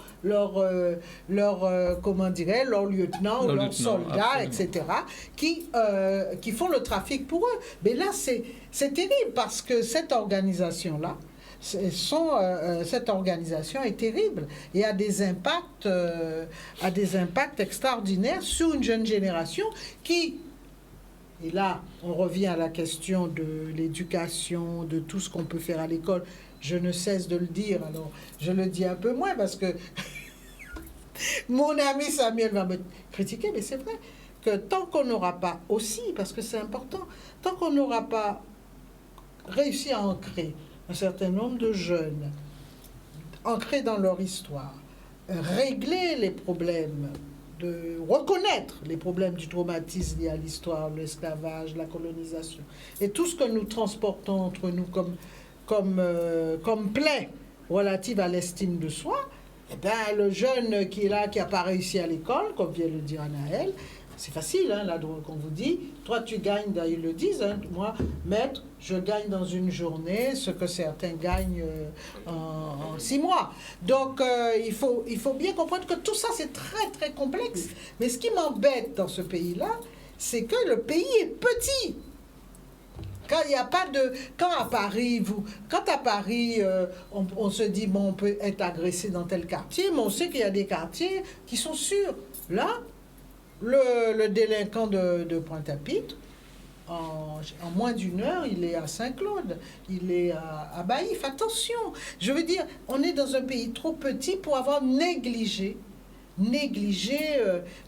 lieutenant ou leurs soldats, absolument, etc., qui font le trafic pour eux. Mais là, c'est terrible parce que cette organisation-là, cette organisation est terrible et a des impacts extraordinaires sur une jeune génération qui... Et là, on revient à la question de l'éducation, de tout ce qu'on peut faire à l'école. Je ne cesse de le dire, alors je le dis un peu moins parce que mon ami Samuel va me critiquer, mais c'est vrai que tant qu'on n'aura pas aussi, parce que c'est important, tant qu'on n'aura pas réussi à ancrer un certain nombre de jeunes, ancrer dans leur histoire, régler les problèmes, de reconnaître les problèmes du traumatisme lié à l'histoire, l'esclavage, la colonisation, et tout ce que nous transportons entre nous comme plaie relative à l'estime de soi, eh bien, le jeune qui est là, qui n'a pas réussi à l'école, comme vient de le dire Anaël, c'est facile, hein, là, donc on vous dit, toi tu gagnes, ils le disent, hein, moi, maître, je gagne dans une journée ce que certains gagnent en 6 mois. Donc il faut bien comprendre que tout ça c'est très très complexe. Mais ce qui m'embête dans ce pays-là, c'est que le pays est petit. Quand il n'y a pas de... Quand à Paris, on se dit, bon, on peut être agressé dans tel quartier, mais on sait qu'il y a des quartiers qui sont sûrs. Là, le délinquant de Pointe-à-Pitre, en moins d'une heure, il est à Saint-Claude, il est à Baïf. Attention, je veux dire, on est dans un pays trop petit pour avoir négligé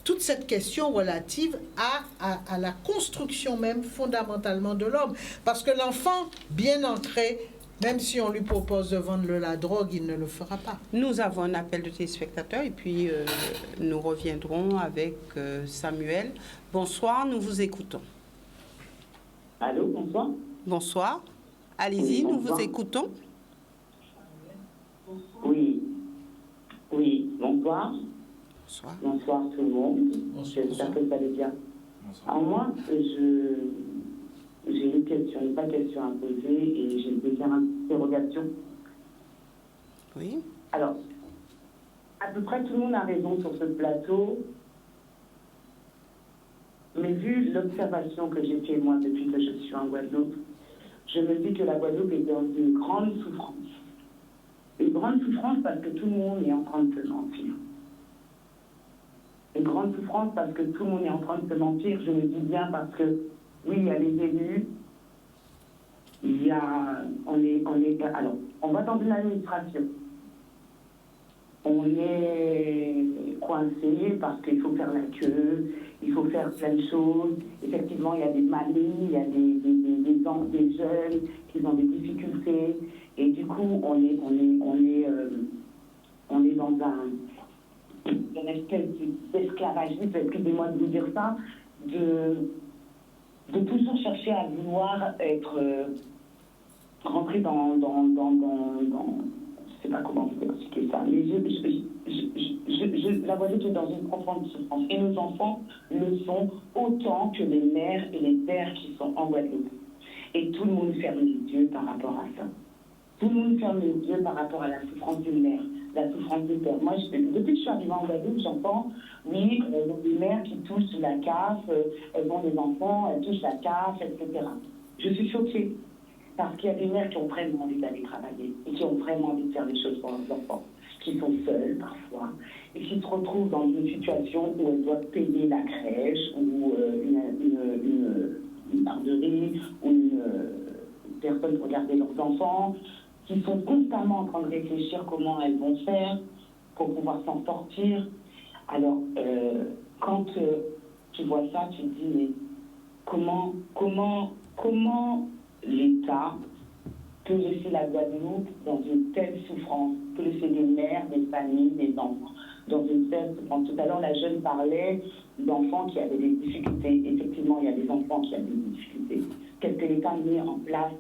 toute cette question relative à la construction même fondamentalement de l'homme. Parce que l'enfant bien ancré, même si on lui propose de vendre la drogue, il ne le fera pas. Nous avons un appel de téléspectateurs et puis nous reviendrons avec Samuel. Bonsoir, nous vous écoutons. Allô, bonsoir. Bonsoir. Allez-y, Oui, nous vous écoutons. Oui, bonsoir. Bonsoir. Bonsoir tout le monde. J'espère que ça allait bien. Alors moi, j'ai une question, pas question à poser et j'ai des interrogations. Oui. Alors, à peu près tout le monde a raison sur ce plateau, mais vu l'observation que j'ai fait moi depuis que je suis en Guadeloupe, je me dis que la Guadeloupe est dans une grande souffrance. Une grande souffrance parce que tout le monde est en train de se mentir. Une grande souffrance parce que tout le monde est en train de se mentir. Je me dis bien parce que, oui, il y a les élus, alors, on va dans une administration. On est coincé parce qu'il faut faire la queue, il faut faire plein de choses. Effectivement, il y a des maladies, il y a des jeunes qui ont des difficultés. Et du coup, on est dans une espèce d'esclavagisme, excusez-moi de vous dire ça, de toujours chercher à vouloir être rentré dans je sais pas comment vous expliquer ça, mais la Guadeloupe est dans une profonde souffrance. Et nos enfants le sont autant que les mères et les pères qui sont en Guadeloupe. Et tout le monde ferme les yeux par rapport à ça. Tout le monde ferme les yeux par rapport à la souffrance d'une mère, la souffrance du père. Moi, depuis que je suis arrivée en Guadeloupe, j'entends, oui, des mères qui touchent la CAF, elles ont des enfants, elles touchent la CAF, etc. Je suis choquée. Parce qu'il y a des mères qui ont vraiment envie d'aller travailler et qui ont vraiment envie de faire des choses pour leurs enfants, qui sont seules parfois, et qui se retrouvent dans une situation où elles doivent payer la crèche ou une garderie ou une personne pour garder leurs enfants, qui sont constamment en train de réfléchir comment elles vont faire pour pouvoir s'en sortir. Alors, quand tu vois ça, tu te dis, mais comment l'État peut laisser la Guadeloupe dans une telle souffrance, peut laisser des mères, des familles, des enfants dans une telle souffrance. Tout à l'heure, la jeune parlait d'enfants qui avaient des difficultés. Effectivement, il y a des enfants qui avaient des difficultés. Qu'est-ce que l'État met en place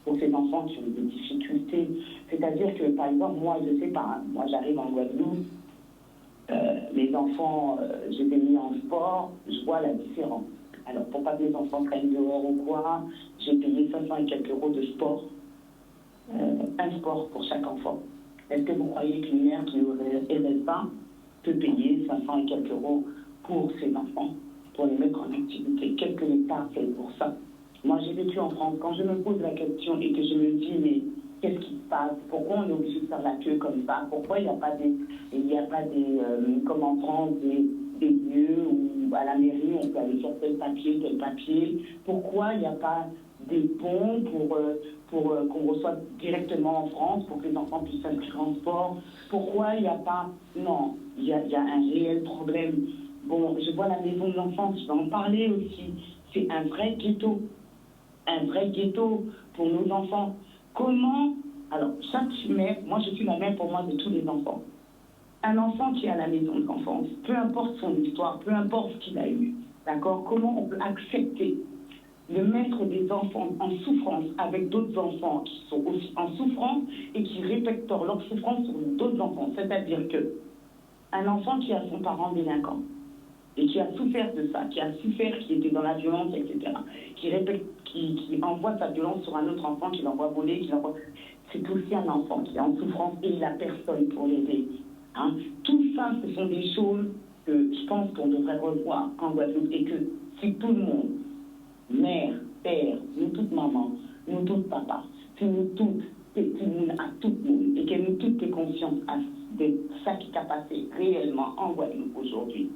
pour ces enfants qui ont des difficultés? C'est-à-dire que, par exemple, moi, je sais pas, moi j'arrive en Guadeloupe, mes enfants, je les ai mis en sport, je vois la différence. Alors, pour pas que les enfants traînent dehors ou quoi, j'ai payé 500 et quelques euros de sport. Un sport pour chaque enfant. Est-ce que vous croyez qu'une mère qui n'aurait pas peut payer 500 et quelques euros pour ses enfants, pour les mettre en activité? Qu'est-ce que l'État fait pour ça? Moi, j'ai vécu en France. Quand je me pose la question et que je me dis, mais qu'est-ce qui se passe? Pourquoi on est obligé de faire la queue comme ça? Pourquoi il n'y a pas des, comme en France, des lieux où à la mairie on peut aller faire tel papier? Pourquoi il n'y a pas des ponts pour qu'on reçoive directement en France pour que les enfants puissent s'inscrire en sport? Pourquoi il n'y a pas... Non, il y a un réel problème. Bon, je vois la maison de l'enfance, je vais en parler aussi. C'est un vrai ghetto pour nos enfants. Comment... Alors, chaque mère, moi je suis la mère pour moi de tous les enfants. Un enfant qui est à la maison de l'enfance, peu importe son histoire, peu importe ce qu'il a eu, d'accord, comment on peut accepter de mettre des enfants en souffrance avec d'autres enfants qui sont aussi en souffrance et qui répertorent leur souffrance sur d'autres enfants? C'est-à-dire que un enfant qui a son parent délinquant, et qui a souffert de ça, qui a souffert, qui était dans la violence, etc., qui envoie sa violence sur un autre enfant, qui l'envoie voler, c'est aussi un enfant qui est en souffrance et il n'a personne pour l'aider. Hein. Tout ça, ce sont des choses que je pense qu'on devrait revoir en Guadeloupe et que si tout le monde, mère, père, nous toutes mamans, nous toutes papas, si nous toutes, à tout le monde, et que nous toutes ayons conscience de ça qui t'a passé réellement en Guadeloupe aujourd'hui,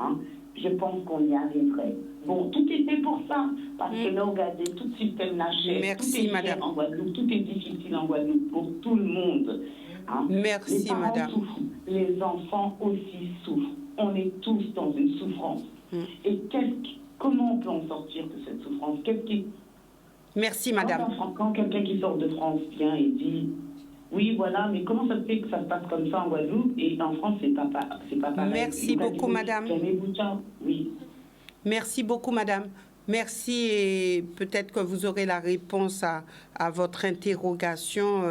hein, je pense qu'on y arriverait. Bon, tout était pour ça, parce que là, regardez, tout le système lâchait. Merci, tout est madame. cher en Guadeloupe, tout est difficile en Guadeloupe pour tout le monde. Hein. Merci, les parents madame. souffrent, les enfants aussi souffrent. On est tous dans une souffrance. Et comment on peut en sortir de cette souffrance? Merci, madame. Quand quelqu'un qui sort de France vient et dit oui, voilà, mais comment ça se fait que ça se passe comme ça en Guadeloupe et en France, c'est pas pareil. Merci beaucoup, madame. Oui. Merci beaucoup, madame. Merci et peut-être que vous aurez la réponse à votre interrogation.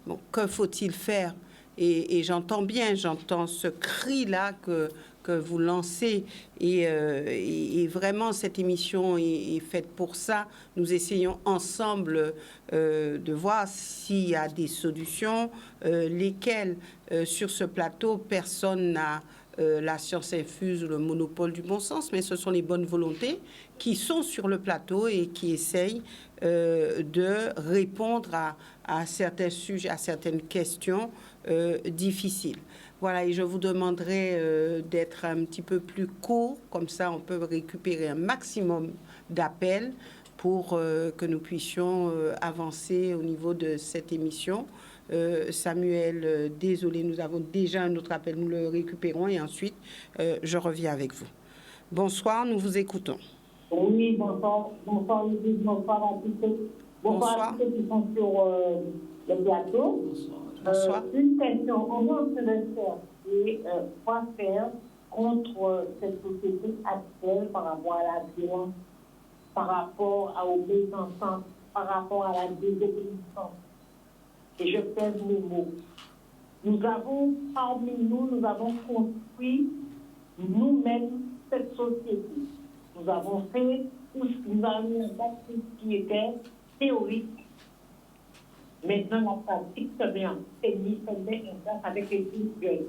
Bon, que faut-il faire? Et j'entends bien, j'entends ce cri-là que vous lancez. Et vraiment, cette émission est faite pour ça. Nous essayons ensemble de voir s'il y a des solutions, lesquelles, sur ce plateau, personne n'a la science infuse ou le monopole du bon sens, mais ce sont les bonnes volontés qui sont sur le plateau et qui essayent de répondre à certains sujets, à certaines questions difficiles. Voilà, et je vous demanderai d'être un petit peu plus court, comme ça on peut récupérer un maximum d'appels pour que nous puissions avancer au niveau de cette émission. Samuel, désolé, nous avons déjà un autre appel, nous le récupérons et ensuite je reviens avec vous. Bonsoir, nous vous écoutons. Oui, bonsoir. Bonsoir, Lydie. Bonsoir à tous. Bonsoir à tous ceux qui sont sur le plateau. Bonsoir. Une question. Comment on peut faire et quoi faire contre cette société actuelle par rapport à la violence, par rapport à l'obéissance, par rapport à la désobéissance? Et je pèse mes mots. Nous avons, parmi nous avons construit nous-mêmes cette société. Nous avons fait tout ce qui nous a mis en place, tout ce qui était théorique. Maintenant, la pratique se met en place avec les plus jeunes.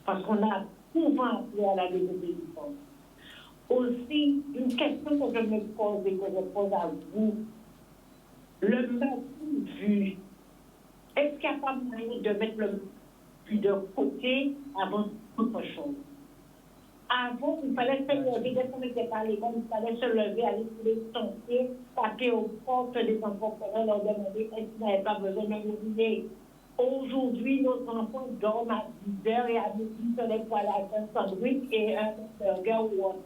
Parce qu'on a souvent appelé à la désobéissance. Aussi, une question que je me pose et que je pose à vous, le matin vu, est-ce qu'il n'y a pas moyen de mettre le plus de côté avant toute chose? Avant, il fallait se lever, dès qu'on n'était pas à l'école, il fallait se lever, aller sur les chantiers, taper aux portes des enfants pour leur demander est-ce qu'ils n'avaient pas besoin de nourrir. Aujourd'hui, nos enfants dorment à 10 heures et à midi, ils se lèvent pour aller à un sandwich et un burger ou autre.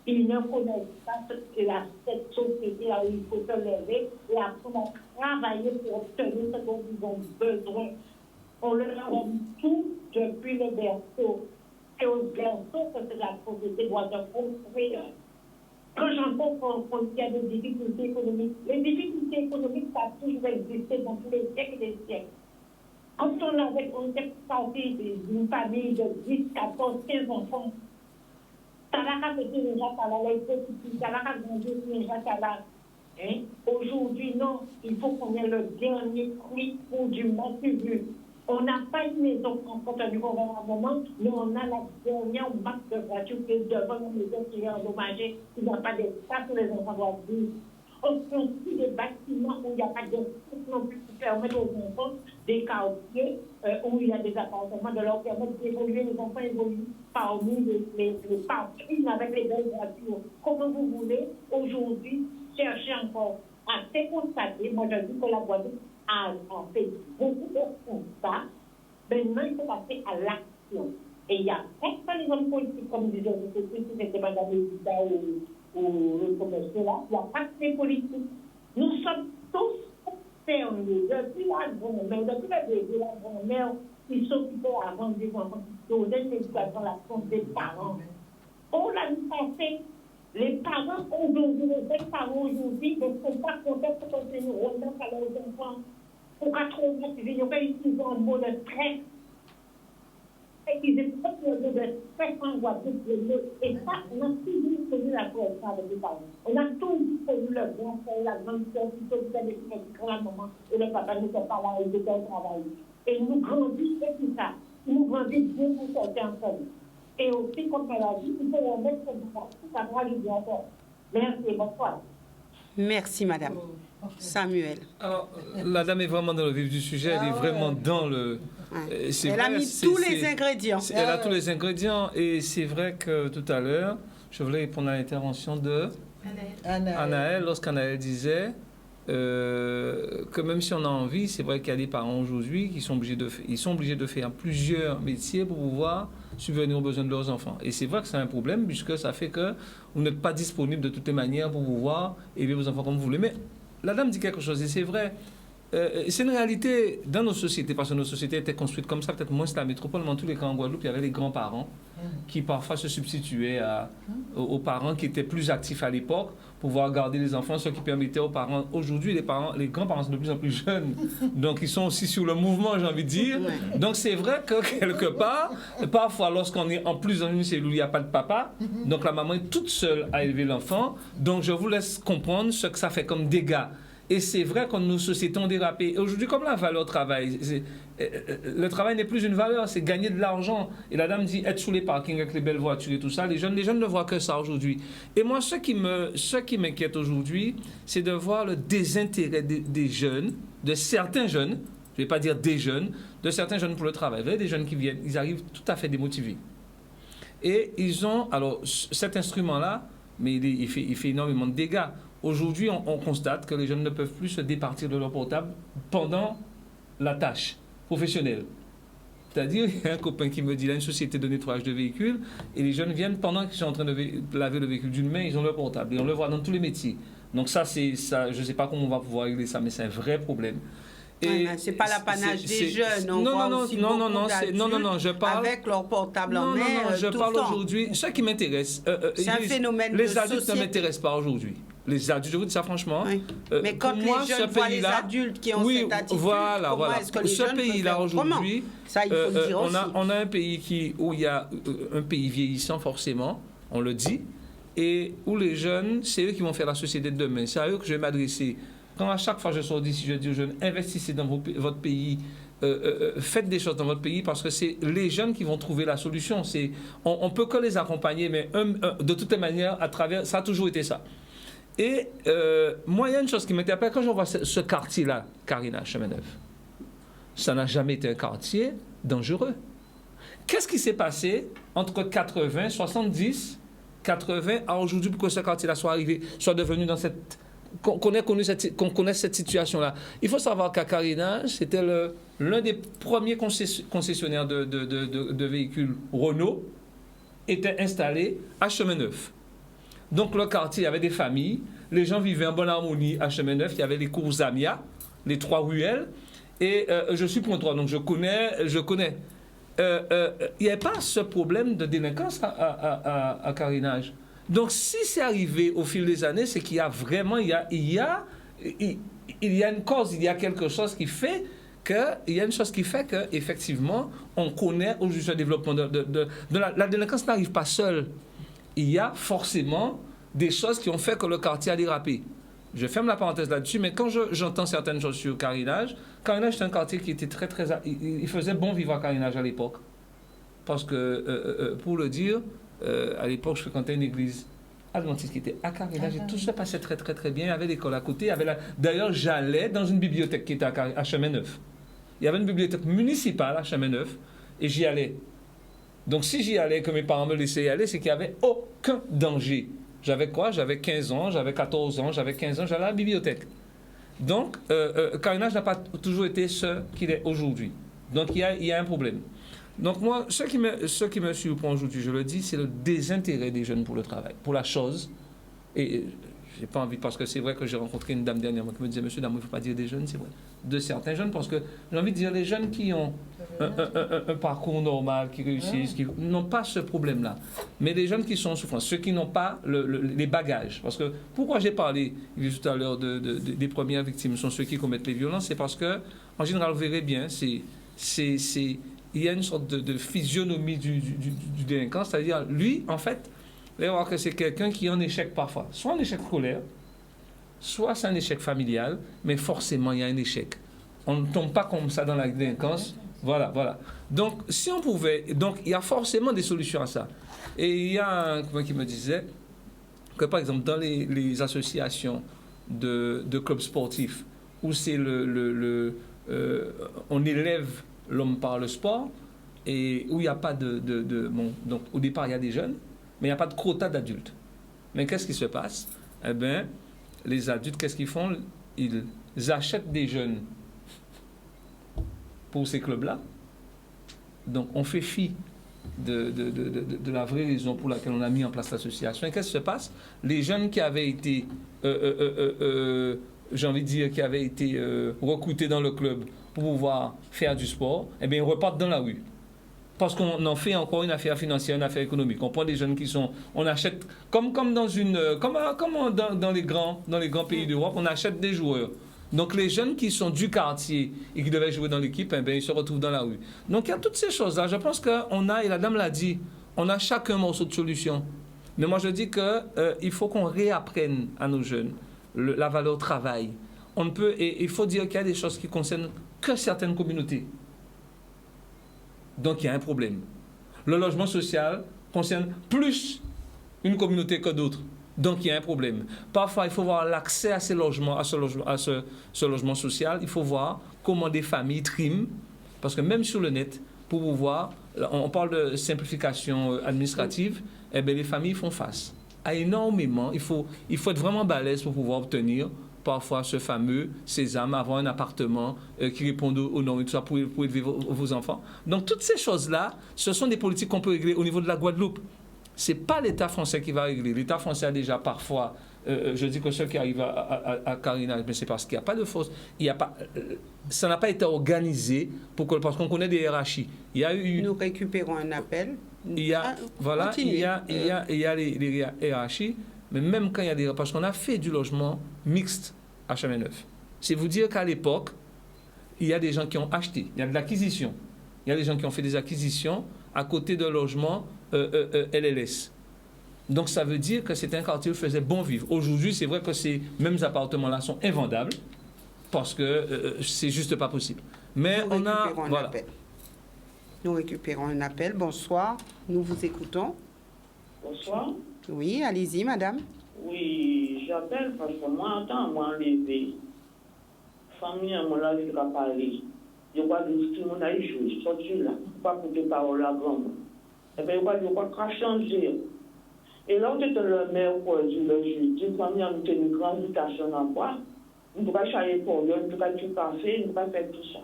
Ils ne connaissent pas cette société-là où il faut se lever et apprendre à travailler pour obtenir ce dont ils ont besoin. On leur a dit tout depuis le berceau. Et au berceau, que la société doit se construire. Quand j'entends qu'il y a des difficultés économiques, les difficultés économiques, ça a toujours existé dans tous les siècles et des siècles. Quand on était sorti d'une famille de 10, 14, 15 enfants, aujourd'hui, non, il faut qu'on ait le dernier cri pour du matériel. On n'a pas une maison quand on est au moment, mais on a la dernière marque de voiture qui est devant une maison qui est endommagée, qui n'a pas d'espace où les enfants doivent vivre. On construit des bâtiments où il n'y a pas d'espace non plus pour permettre aux enfants des quartiers où il y a des appartements, de leur permettre d'évoluer. Les enfants évoluent parmi les parkings avec les belles voitures. Comment vous voulez aujourd'hui chercher encore à se constater? Moi, je dis que la Guadeloupe a fait beaucoup de constats. Maintenant, il faut passer à l'action. Et il y a pas les hommes politiques, comme disait le si c'était pas dans les États ou le commercial là, il n'y a pas que les politiques. Nous sommes tous concernés. Depuis la grand-mère, depuis le début, la grand-mère qui s'occupait avant des enfants, qui donnait l'éducation à la compte des parents. On l'a vu passer. Les parents aujourd'hui, les parents aujourd'hui ne sont pas contents pour continuer à remettre à leurs enfants. Pour 80, ils ont pas utilisé un mot de stress. Et ils ont pas utilisé de stress en Guadeloupe, et ça, on a toujours connu la cause avec les parents. On a toujours connu le grand frère, la grande soeur, qui s'occupait des quand la maman et le papa n'étaient pas là, ils étaient au travail. Et nous grandissons tout ça. Nous grandissons bien pour sortir ensemble. Et aussi, comme elle a dit, il faut remettre ça va lui bien faire. Merci, bonsoir. Merci, madame. Samuel. Alors, la dame est vraiment dans le vif du sujet, elle est vraiment dans le... Elle a mis tous les ingrédients. Elle a tous les ingrédients et c'est vrai que tout à l'heure, je voulais répondre à l'intervention de Anaël lorsqu'Anaël disait que même si on a envie, c'est vrai qu'il y a des parents aujourd'hui qui sont obligés de faire plusieurs métiers pour pouvoir subvenir aux besoins de leurs enfants. Et c'est vrai que c'est un problème puisque ça fait que vous n'êtes pas disponible de toutes les manières pour pouvoir élever vos enfants comme vous voulez. Mais la dame dit quelque chose et c'est vrai. C'est une réalité dans nos sociétés, parce que nos sociétés étaient construites comme ça, peut-être moins c'est la métropole, mais en tous les cas en Guadeloupe, il y avait les grands-parents qui parfois se substituaient aux parents qui étaient plus actifs à l'époque pour pouvoir garder les enfants, ce qui permettait aux parents. Aujourd'hui, les grands-parents sont de plus en plus jeunes, donc ils sont aussi sur le mouvement, j'ai envie de dire. Donc c'est vrai que quelque part, parfois lorsqu'on est en plus dans une cellule où il n'y a pas de papa, donc la maman est toute seule à élever l'enfant, donc je vous laisse comprendre ce que ça fait comme dégâts. Et c'est vrai que nos sociétés ont dérapé. Aujourd'hui, comme la valeur travail, le travail n'est plus une valeur, c'est gagner de l'argent. Et la dame dit être sous les parkings avec les belles voitures et tout ça. Les jeunes ne voient que ça aujourd'hui. Et moi, ce qui m'inquiète aujourd'hui, c'est de voir le désintérêt des jeunes, de certains jeunes, je ne vais pas dire des jeunes, de certains jeunes pour le travail. Vous voyez, des jeunes qui viennent, ils arrivent tout à fait démotivés. Et ils ont, alors, cet instrument-là, mais il fait énormément de dégâts. Aujourd'hui, on constate que les jeunes ne peuvent plus se départir de leur portable pendant la tâche professionnelle. C'est-à-dire, il y a un copain qui me dit, il a une société de nettoyage de véhicules, et les jeunes viennent pendant qu'ils sont en train de laver le véhicule d'une main, ils ont leur portable. Et on le voit dans tous les métiers. Donc ça, je ne sais pas comment on va pouvoir régler ça, mais c'est un vrai problème. C'est pas l'apanage des jeunes. Non, je parle avec leur portable en main. Je parle aujourd'hui. Ce qui m'intéresse, c'est un phénomène. Les adultes ne m'intéressent pas aujourd'hui. Les adultes, je vous dis ça franchement. Oui. Mais quand les jeunes voient les adultes qui ont cette attitude, comment est-ce que les jeunes peuvent faire aujourd'hui, ça, il faut le dire aussi. On a un pays où il y a un pays vieillissant forcément, on le dit, et où les jeunes, c'est eux qui vont faire la société de demain. C'est à eux que je vais m'adresser. Quand à chaque fois je sors d'ici, je dis aux jeunes, investissez dans votre pays, faites des choses dans votre pays, parce que c'est les jeunes qui vont trouver la solution. On peut que les accompagner, mais de toutes les manières, à travers, ça a toujours été ça. Et moi, il y a une chose qui m'interpelle, quand je vois ce quartier-là, Karina, Chemin-Neuf, ça n'a jamais été un quartier dangereux. Qu'est-ce qui s'est passé entre 80, 70, 80 à aujourd'hui pour que ce quartier-là soit arrivé, soit devenu dans cette... qu'on connaisse cette situation-là. Il faut savoir qu'à Karina, c'était l'un des premiers concessionnaires de véhicules Renault était installé à Chemin-Neuf. Donc le quartier, il y avait des familles, les gens vivaient en bonne harmonie à Chemin-Neuf, il y avait les cours Zamia, les 3 ruelles, et je suis Pontois, donc je connais. Il n'y avait pas ce problème de délinquance à Carinage. Donc si c'est arrivé au fil des années, c'est qu'il y a vraiment, il y a une cause, il y a quelque chose qui fait qu'effectivement, on connaît aujourd'hui le développement de la délinquance n'arrive pas seule. Il y a forcément des choses qui ont fait que le quartier a dérapé. Je ferme la parenthèse là-dessus, mais quand j'entends certaines choses sur Carinage, Carinage, c'est un quartier qui était très... Il faisait bon vivre à Carinage à l'époque. Parce que, pour le dire, à l'époque, je fréquentais une église adventiste qui était à Carinage et tout se passait très, très, très bien. Il y avait l'école à côté. D'ailleurs, j'allais dans une bibliothèque qui était à Chemin-Neuf. Il y avait une bibliothèque municipale à Chemin-Neuf et j'y allais. Donc, si j'y allais, que mes parents me laissaient y aller, c'est qu'il n'y avait aucun danger. J'avais quoi? J'avais 15 ans, j'avais 14 ans, j'avais 15 ans, j'allais à la bibliothèque. Donc, Carinage n'a pas toujours été ce qu'il est aujourd'hui. Donc, il y a un problème. Donc, moi, ce qui me surprend aujourd'hui, je le dis, c'est le désintérêt des jeunes pour le travail, pour la chose. Et je n'ai pas envie, parce que c'est vrai que j'ai rencontré une dame dernièrement qui me disait, monsieur, dame, il ne faut pas dire des jeunes, c'est vrai. De certains jeunes, parce que j'ai envie de dire les jeunes qui ont un parcours normal, qui réussissent, qui n'ont pas ce problème-là. Mais les jeunes qui sont en souffrance, ceux qui n'ont pas les bagages. Parce que pourquoi j'ai parlé tout à l'heure des premières victimes sont ceux qui commettent les violences, c'est parce que, en général, vous verrez bien, il y a une sorte de physionomie du délinquant, c'est-à-dire, lui, en fait, vous allez voir que c'est quelqu'un qui est en échec parfois. Soit un échec scolaire, soit c'est un échec familial, mais forcément, il y a un échec. On ne tombe pas comme ça dans la délinquance. Voilà, voilà. Donc, si on pouvait... Donc, il y a forcément des solutions à ça. Et il y a un copain qui me disait que, par exemple, dans les associations de clubs sportifs, où c'est on élève l'homme par le sport, et où il n'y a pas bon, donc, au départ, il y a des jeunes, mais il n'y a pas de quota d'adultes. Mais qu'est-ce qui se passe? Eh bien, les adultes, qu'est-ce qu'ils font? Ils achètent des jeunes pour ces clubs-là. Donc, on fait fi de la vraie raison pour laquelle on a mis en place l'association. Et qu'est-ce qui se passe? Les jeunes qui avaient été, j'ai envie de dire, qui avaient été recrutés dans le club pour pouvoir faire du sport, eh bien, ils repartent dans la rue. Parce qu'on en fait encore une affaire financière, une affaire économique. On prend des jeunes qui sont... On achète... Comme dans les grands pays d'Europe, on achète des joueurs. Donc, les jeunes qui sont du quartier et qui devaient jouer dans l'équipe, eh bien, ils se retrouvent dans la rue. Donc, il y a toutes ces choses-là. Je pense qu'on a, et la dame l'a dit, on a chacun un morceau de solution. Mais moi, je dis qu'il faut qu'on réapprenne à nos jeunes la valeur travail. On ne peut... Et il faut dire qu'il y a des choses qui concernent que certaines communautés. Donc, il y a un problème. Le logement social concerne plus une communauté que d'autres. Donc, il y a un problème. Parfois, il faut voir l'accès à ces logements, à ce logement social. Il faut voir comment des familles triment. Parce que même sur le net, pour pouvoir... On parle de simplification administrative. Eh bien, les familles font face à énormément. Il faut être vraiment balèze pour pouvoir obtenir parfois ce fameux sésame, avoir un appartement qui réponde aux normes et tout ça pour élever vos enfants. Donc, toutes ces choses-là, ce sont des politiques qu'on peut régler au niveau de la Guadeloupe. Ce n'est pas l'État français qui va régler. L'État français a déjà parfois, je dis que ceux qui arrivent à Carina, mais c'est parce qu'il n'y a pas de force, ça n'a pas été organisé parce qu'on connaît des hiérarchies. Il y a eu... Nous récupérons un appel. Il y a les hiérarchies, mais même quand il y a des... Parce qu'on a fait du logement mixte à Chemin-Neuf. C'est vous dire qu'à l'époque, il y a des gens qui ont acheté, il y a de l'acquisition. Il y a des gens qui ont fait des acquisitions à côté de logements LLS. Donc ça veut dire que c'est un quartier où faisait bon vivre. Aujourd'hui, c'est vrai que ces mêmes appartements-là sont invendables parce que c'est juste pas possible. Mais on a... Voilà. Nous récupérons un appel. Bonsoir, nous vous écoutons. Bonsoir. Oui, allez-y, madame. Oui, j'appelle parce que moi, quand moi enlevé, famille, moi là, je vais parler. Je vois que tout le monde a joué, sorti là, pas pour des paroles à grand. Et bien, je vois que changer. Et là, on était le maire pour dire le jeudi, famille a eu une grande invitation à boire. On ne peut pas changer pour eux, on ne peut pas du café, on ne peut pas faire tout ça.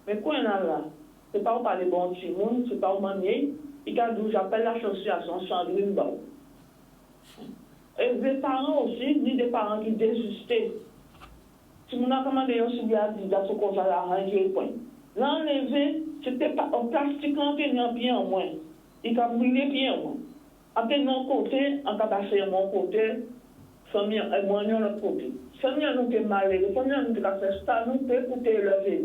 Mais quoi, on a là? Ce n'est pas où parler bon petit monde, ce n'est pas où manier. Et quand j'appelle l'association Sandrine Bao. Et des parents aussi, ni des parents qui désistaient. Si on a commandé un cigarette, il y a ce qu'on a arrangé, point. L'enlever, c'était pas en plastique, on tenait bien en moins. Il a brûlé bien en moins. Après, de mon côté, on a passé à mon côté, famille et moi, de l'autre côté. Famille, nous sommes malades, famille, nous avons fait ça, nous pouvons écouter le vie.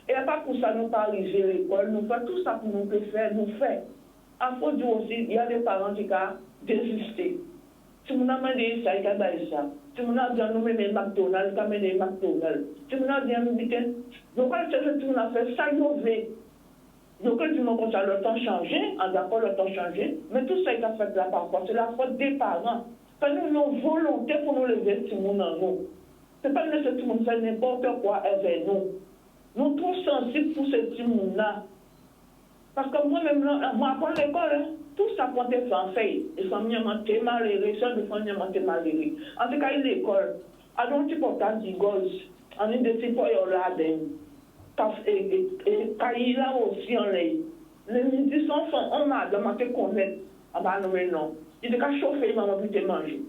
Et pas pour ça, nous pas arriver à l'école, nous faisons tout ça pour nous faire, nous faire. À faut dire aussi, il y a des parents qui ont désisté. Si vous avez ça, il y a ça. Si vous avez nommé McDonald's, il y a McDonald's. Si vous avez dit, donc, si vous avez fait ça, vous avez. Donc, du moment que le temps changé, en d'accord, le temps changé, mais tout ça est fait là par contre, c'est la faute des parents. Parce que nous avons volonté pour nous lever tout le monde en nous. Ce n'est pas que tout le monde fait n'importe quoi avec nous. Nous sommes trop sensibles pour ce petit monde-là. Parce que moi-même, moi, après l'école, tout ça comptait en fait. Les familles m'ont malheureux, les soeurs de famille m'ont malheureux. En tout cas, l'école, à donc, tu peux pas dire gauche, on est des petits poils là-dedans. Et là aussi, on l'est. Les midi sont on m'a demandé qu'on connaître. Ah bah non, mais non. Il était chauffé, il m'a envie de manger.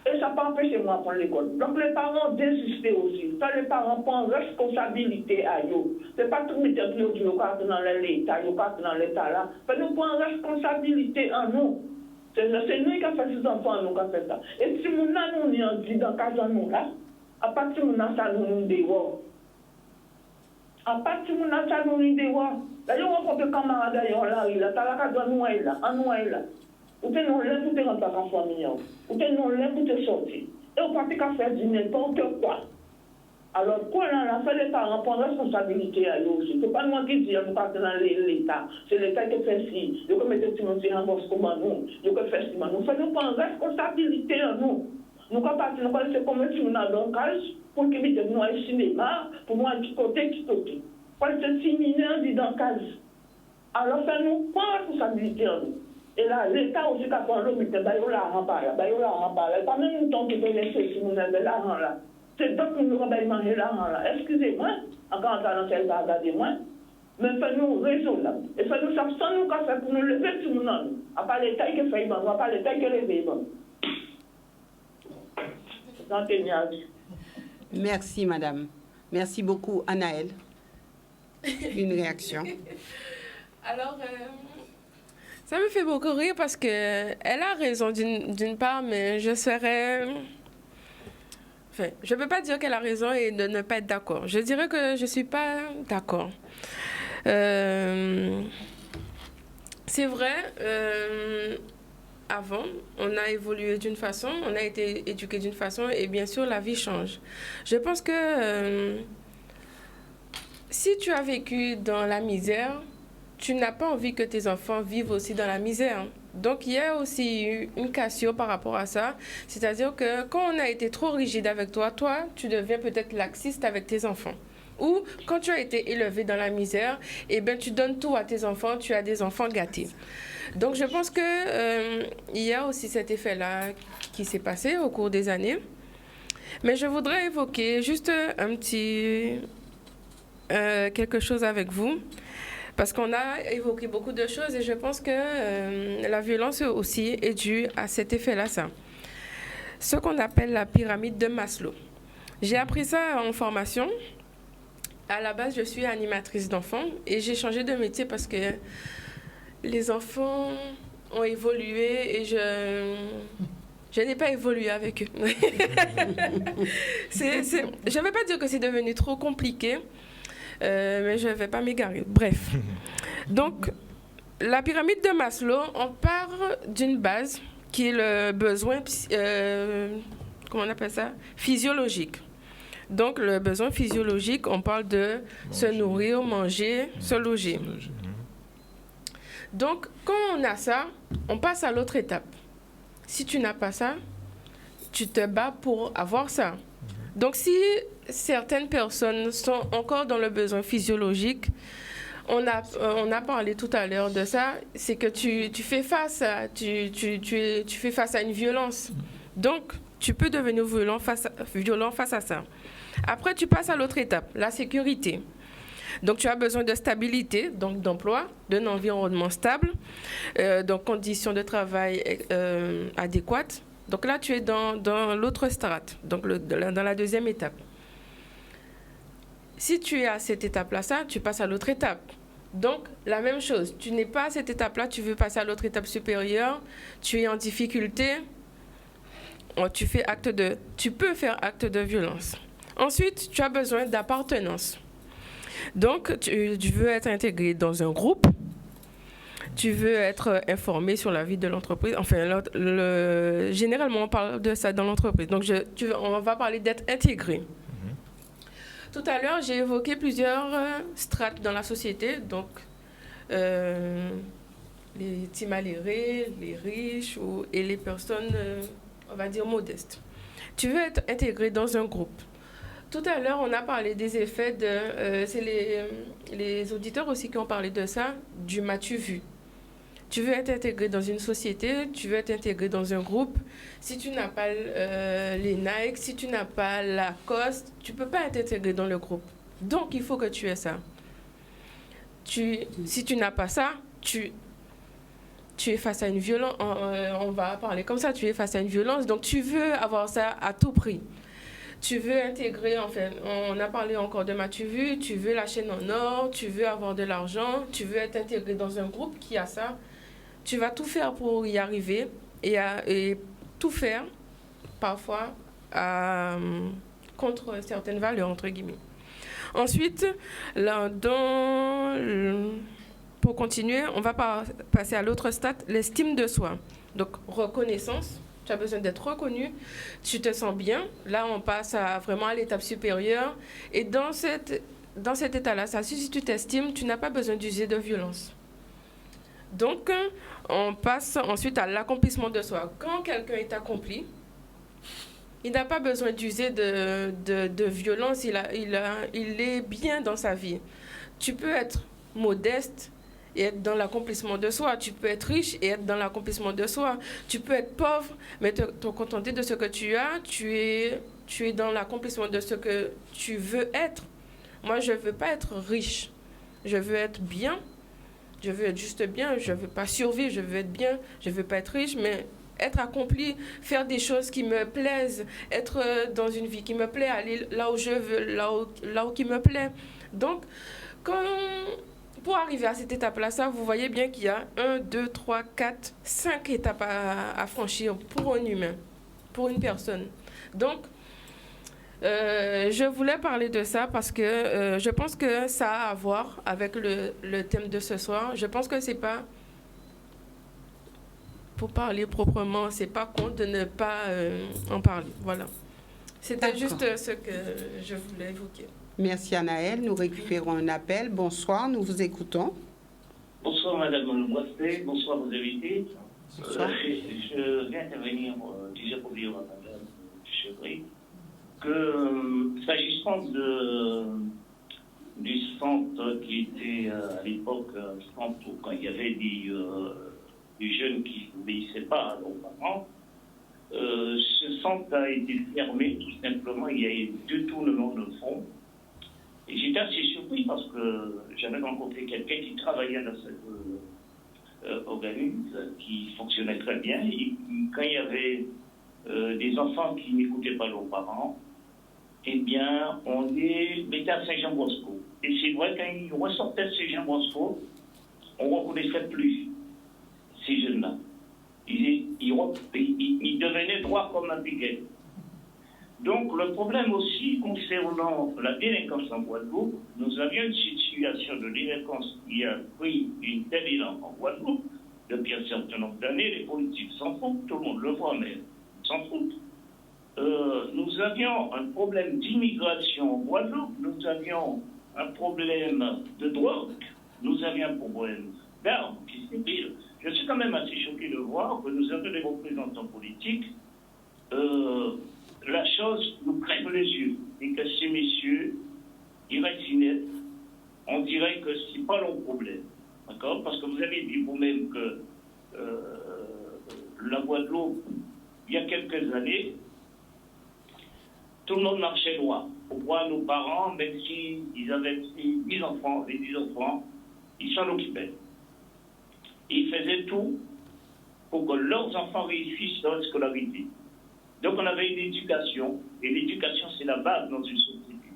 Et ça n'a pas empêché moi de prendre l'école. Donc les parents désistent aussi. Quand les parents prennent responsabilité à eux, ce n'est pas tout le temps qui est dans l'État, ils sont dans l'État là. Mais nous prenons responsabilité en nous. C'est nous qui avons fait ces enfants, nous qui avons fait ça. Et si nous nous dit dans le cas de nous là, à partir de nous, ça nous dehors. À partir de mon achat, nous dehors. D'ailleurs, on rencontre des camarades d'ailleurs là, il a talaka doit nous là, en nous là. Ou t'es non là pour te rentrer dans la famille, ou t'es non là pour te sortir. Et on partit qu'à faire du n'importe quoi. Alors, quoi, là, fait les parents prendre responsabilité à eux aussi. C'est pas moi qui dis, nous partons dans l'État. C'est l'État qui fait ci. Il faut mettre petit en bosse comme nous. Il faut faire ci. Nous faisons prendre responsabilité à nous. Nous, quand partir, nous allons se commettre sur une case pour qu'il y ait un cinéma, pour moi, qui côté. Quand c'est 6 mineurs, dit dans case. Alors, ça nous prend responsabilité à nous. Et là, l'État aussi, quand on le met, il y a l'argent par là. Il y a l'argent par là. Pas même temps qu'il peut laisser si nous avons l'argent là. C'est donc que nous avons mangé l'argent là. Excusez-moi, encore dans quel cas, regardez-moi. Mais fais-nous raisonnable. Et fais-nous ça sans nous faire pour nous lever tout le monde. À part l'État qui fait, à part l'État qui levé. Merci, madame. Merci beaucoup, Anaëlle. Une réaction. Alors, ça me fait beaucoup rire parce qu'elle a raison d'une part, mais je serais... Enfin, je ne peux pas dire qu'elle a raison et de ne pas être d'accord. Je dirais que je ne suis pas d'accord. C'est vrai, avant, on a évolué d'une façon, on a été éduqué d'une façon et bien sûr, la vie change. Je pense que si tu as vécu dans la misère, tu n'as pas envie que tes enfants vivent aussi dans la misère. Donc, il y a aussi une cassure par rapport à ça. C'est-à-dire que quand on a été trop rigide avec toi, tu deviens peut-être laxiste avec tes enfants. Ou quand tu as été élevé dans la misère, eh bien, tu donnes tout à tes enfants, tu as des enfants gâtés. Donc, je pense qu'il y a aussi cet effet-là qui s'est passé au cours des années. Mais je voudrais évoquer juste quelque chose avec vous. Parce qu'on a évoqué beaucoup de choses et je pense que la violence aussi est due à cet effet-là, ça. Ce qu'on appelle la pyramide de Maslow. J'ai appris ça en formation. À la base, je suis animatrice d'enfants et j'ai changé de métier parce que les enfants ont évolué et je n'ai pas évolué avec eux. Je ne vais pas dire que c'est devenu trop compliqué. Mais je ne vais pas m'égarer. Bref. Donc, la pyramide de Maslow, on part d'une base qui est le besoin, comment on appelle ça? Physiologique. Donc, le besoin physiologique, on parle de se nourrir, manger, se loger. Donc, quand on a ça, on passe à l'autre étape. Si tu n'as pas ça, tu te bats pour avoir ça. Donc, si certaines personnes sont encore dans le besoin physiologique, on a parlé tout à l'heure de ça, c'est que tu fais face à une violence. Donc, tu peux devenir violent face à ça. Après, tu passes à l'autre étape, la sécurité. Donc, tu as besoin de stabilité, donc d'emploi, d'un environnement stable, donc conditions de travail adéquates. Donc là, tu es dans l'autre strate, donc dans la deuxième étape. Si tu es à cette étape-là, tu passes à l'autre étape. Donc, la même chose. Tu n'es pas à cette étape-là, tu veux passer à l'autre étape supérieure, tu es en difficulté, tu peux faire acte de violence. Ensuite, tu as besoin d'appartenance. Donc, tu veux être intégré dans un groupe, tu veux être informé sur la vie de l'entreprise. Enfin, généralement, on parle de ça dans l'entreprise. Donc, on va parler d'être intégré. Tout à l'heure, j'ai évoqué plusieurs strates dans la société. Donc, les timalérés, les riches et les personnes, on va dire, modestes. Tu veux être intégré dans un groupe. Tout à l'heure, on a parlé des effets c'est les auditeurs aussi qui ont parlé de ça, du m'as-tu vu. Tu veux être intégré dans une société, tu veux être intégré dans un groupe. Si tu n'as pas les Nike, si tu n'as pas Lacoste, tu ne peux pas être intégré dans le groupe. Donc, il faut que tu aies ça. Si tu n'as pas ça, tu es face à une violence. On va parler comme ça, tu es face à une violence. Donc, tu veux avoir ça à tout prix. Tu veux intégrer, enfin, on a parlé encore de m'as-tu vu, tu veux la chaîne en or, tu veux avoir de l'argent, tu veux être intégré dans un groupe qui a ça. Tu vas tout faire pour y arriver et tout faire, parfois, contre certaines valeurs, entre guillemets. Ensuite, là, pour continuer, on va passer à l'autre stade, l'estime de soi. Donc, reconnaissance. Tu as besoin d'être reconnu, tu te sens bien. Là, on passe vraiment à l'étape supérieure. Et dans cet état-là, si tu t'estimes, tu n'as pas besoin d'user de violence. Donc, on passe ensuite à l'accomplissement de soi. Quand quelqu'un est accompli, il n'a pas besoin d'user de violence, il est bien dans sa vie. Tu peux être modeste et être dans l'accomplissement de soi. Tu peux être riche et être dans l'accomplissement de soi. Tu peux être pauvre, mais te contenter de ce que tu as. Tu es dans l'accomplissement de ce que tu veux être. Moi, je ne veux pas être riche. Je veux être bien. Je veux être juste bien. Je ne veux pas survivre. Je veux être bien. Je ne veux pas être riche, mais être accompli, faire des choses qui me plaisent, être dans une vie qui me plaît, aller là où je veux, là où qui me plaît. Donc, pour arriver à cette étape-là, vous voyez bien qu'il y a 1, 2, 3, 4, 5 étapes à franchir pour un humain, pour une personne. Donc, je voulais parler de ça parce que je pense que ça a à voir avec le thème de ce soir. Je pense que c'est pas, pour parler proprement, c'est pas con de ne pas en parler. Voilà. C'était juste ce que je voulais évoquer. Merci Anaëlle. Nous récupérons un appel. Bonsoir, nous vous écoutons. Bonsoir Madame Boisset, bonsoir vos invités. Je viens intervenir déjà pour dire à Madame Chevry que s'agissant du centre qui était à l'époque un centre où quand il y avait des jeunes qui n'obéissaient pas à leurs parents, ce centre a été fermé tout simplement. Il y a eu 2 tournements de fonds. Et j'étais assez surpris parce que j'avais rencontré quelqu'un qui travaillait dans cet organisme qui fonctionnait très bien. Et quand il y avait des enfants qui n'écoutaient pas leurs parents, eh bien, on les mettait à Saint-Jean-Bosco. Et c'est vrai, quand ils ressortaient de Saint-Jean-Bosco, on ne reconnaissait plus ces jeunes-là. Ils devenaient droits comme un piquet. Donc, le problème aussi concernant la délinquance en Guadeloupe, nous avions une situation de délinquance qui a pris une telle élan en Guadeloupe depuis un certain nombre d'années. Les politiques s'en foutent, tout le monde le voit, mais s'en foutent. Nous avions un problème d'immigration en Guadeloupe, nous avions un problème de drogue, nous avions un problème d'armes qui s'épilent. Je suis quand même assez choqué de voir que nous avons des représentants politiques. La chose nous crève les yeux et que ces messieurs, ils restent inertes. On dirait que ce n'est pas leur problème. D'accord? Parce que vous avez dit vous-même que la Guadeloupe, il y a quelques années, tout le monde marchait droit. Pourquoi nos parents, même s'ils avaient 10 enfants, les 10 enfants, ils s'en occupaient. Ils faisaient tout pour que leurs enfants réussissent dans la scolarité. Donc on avait une éducation, et l'éducation c'est la base dans une société.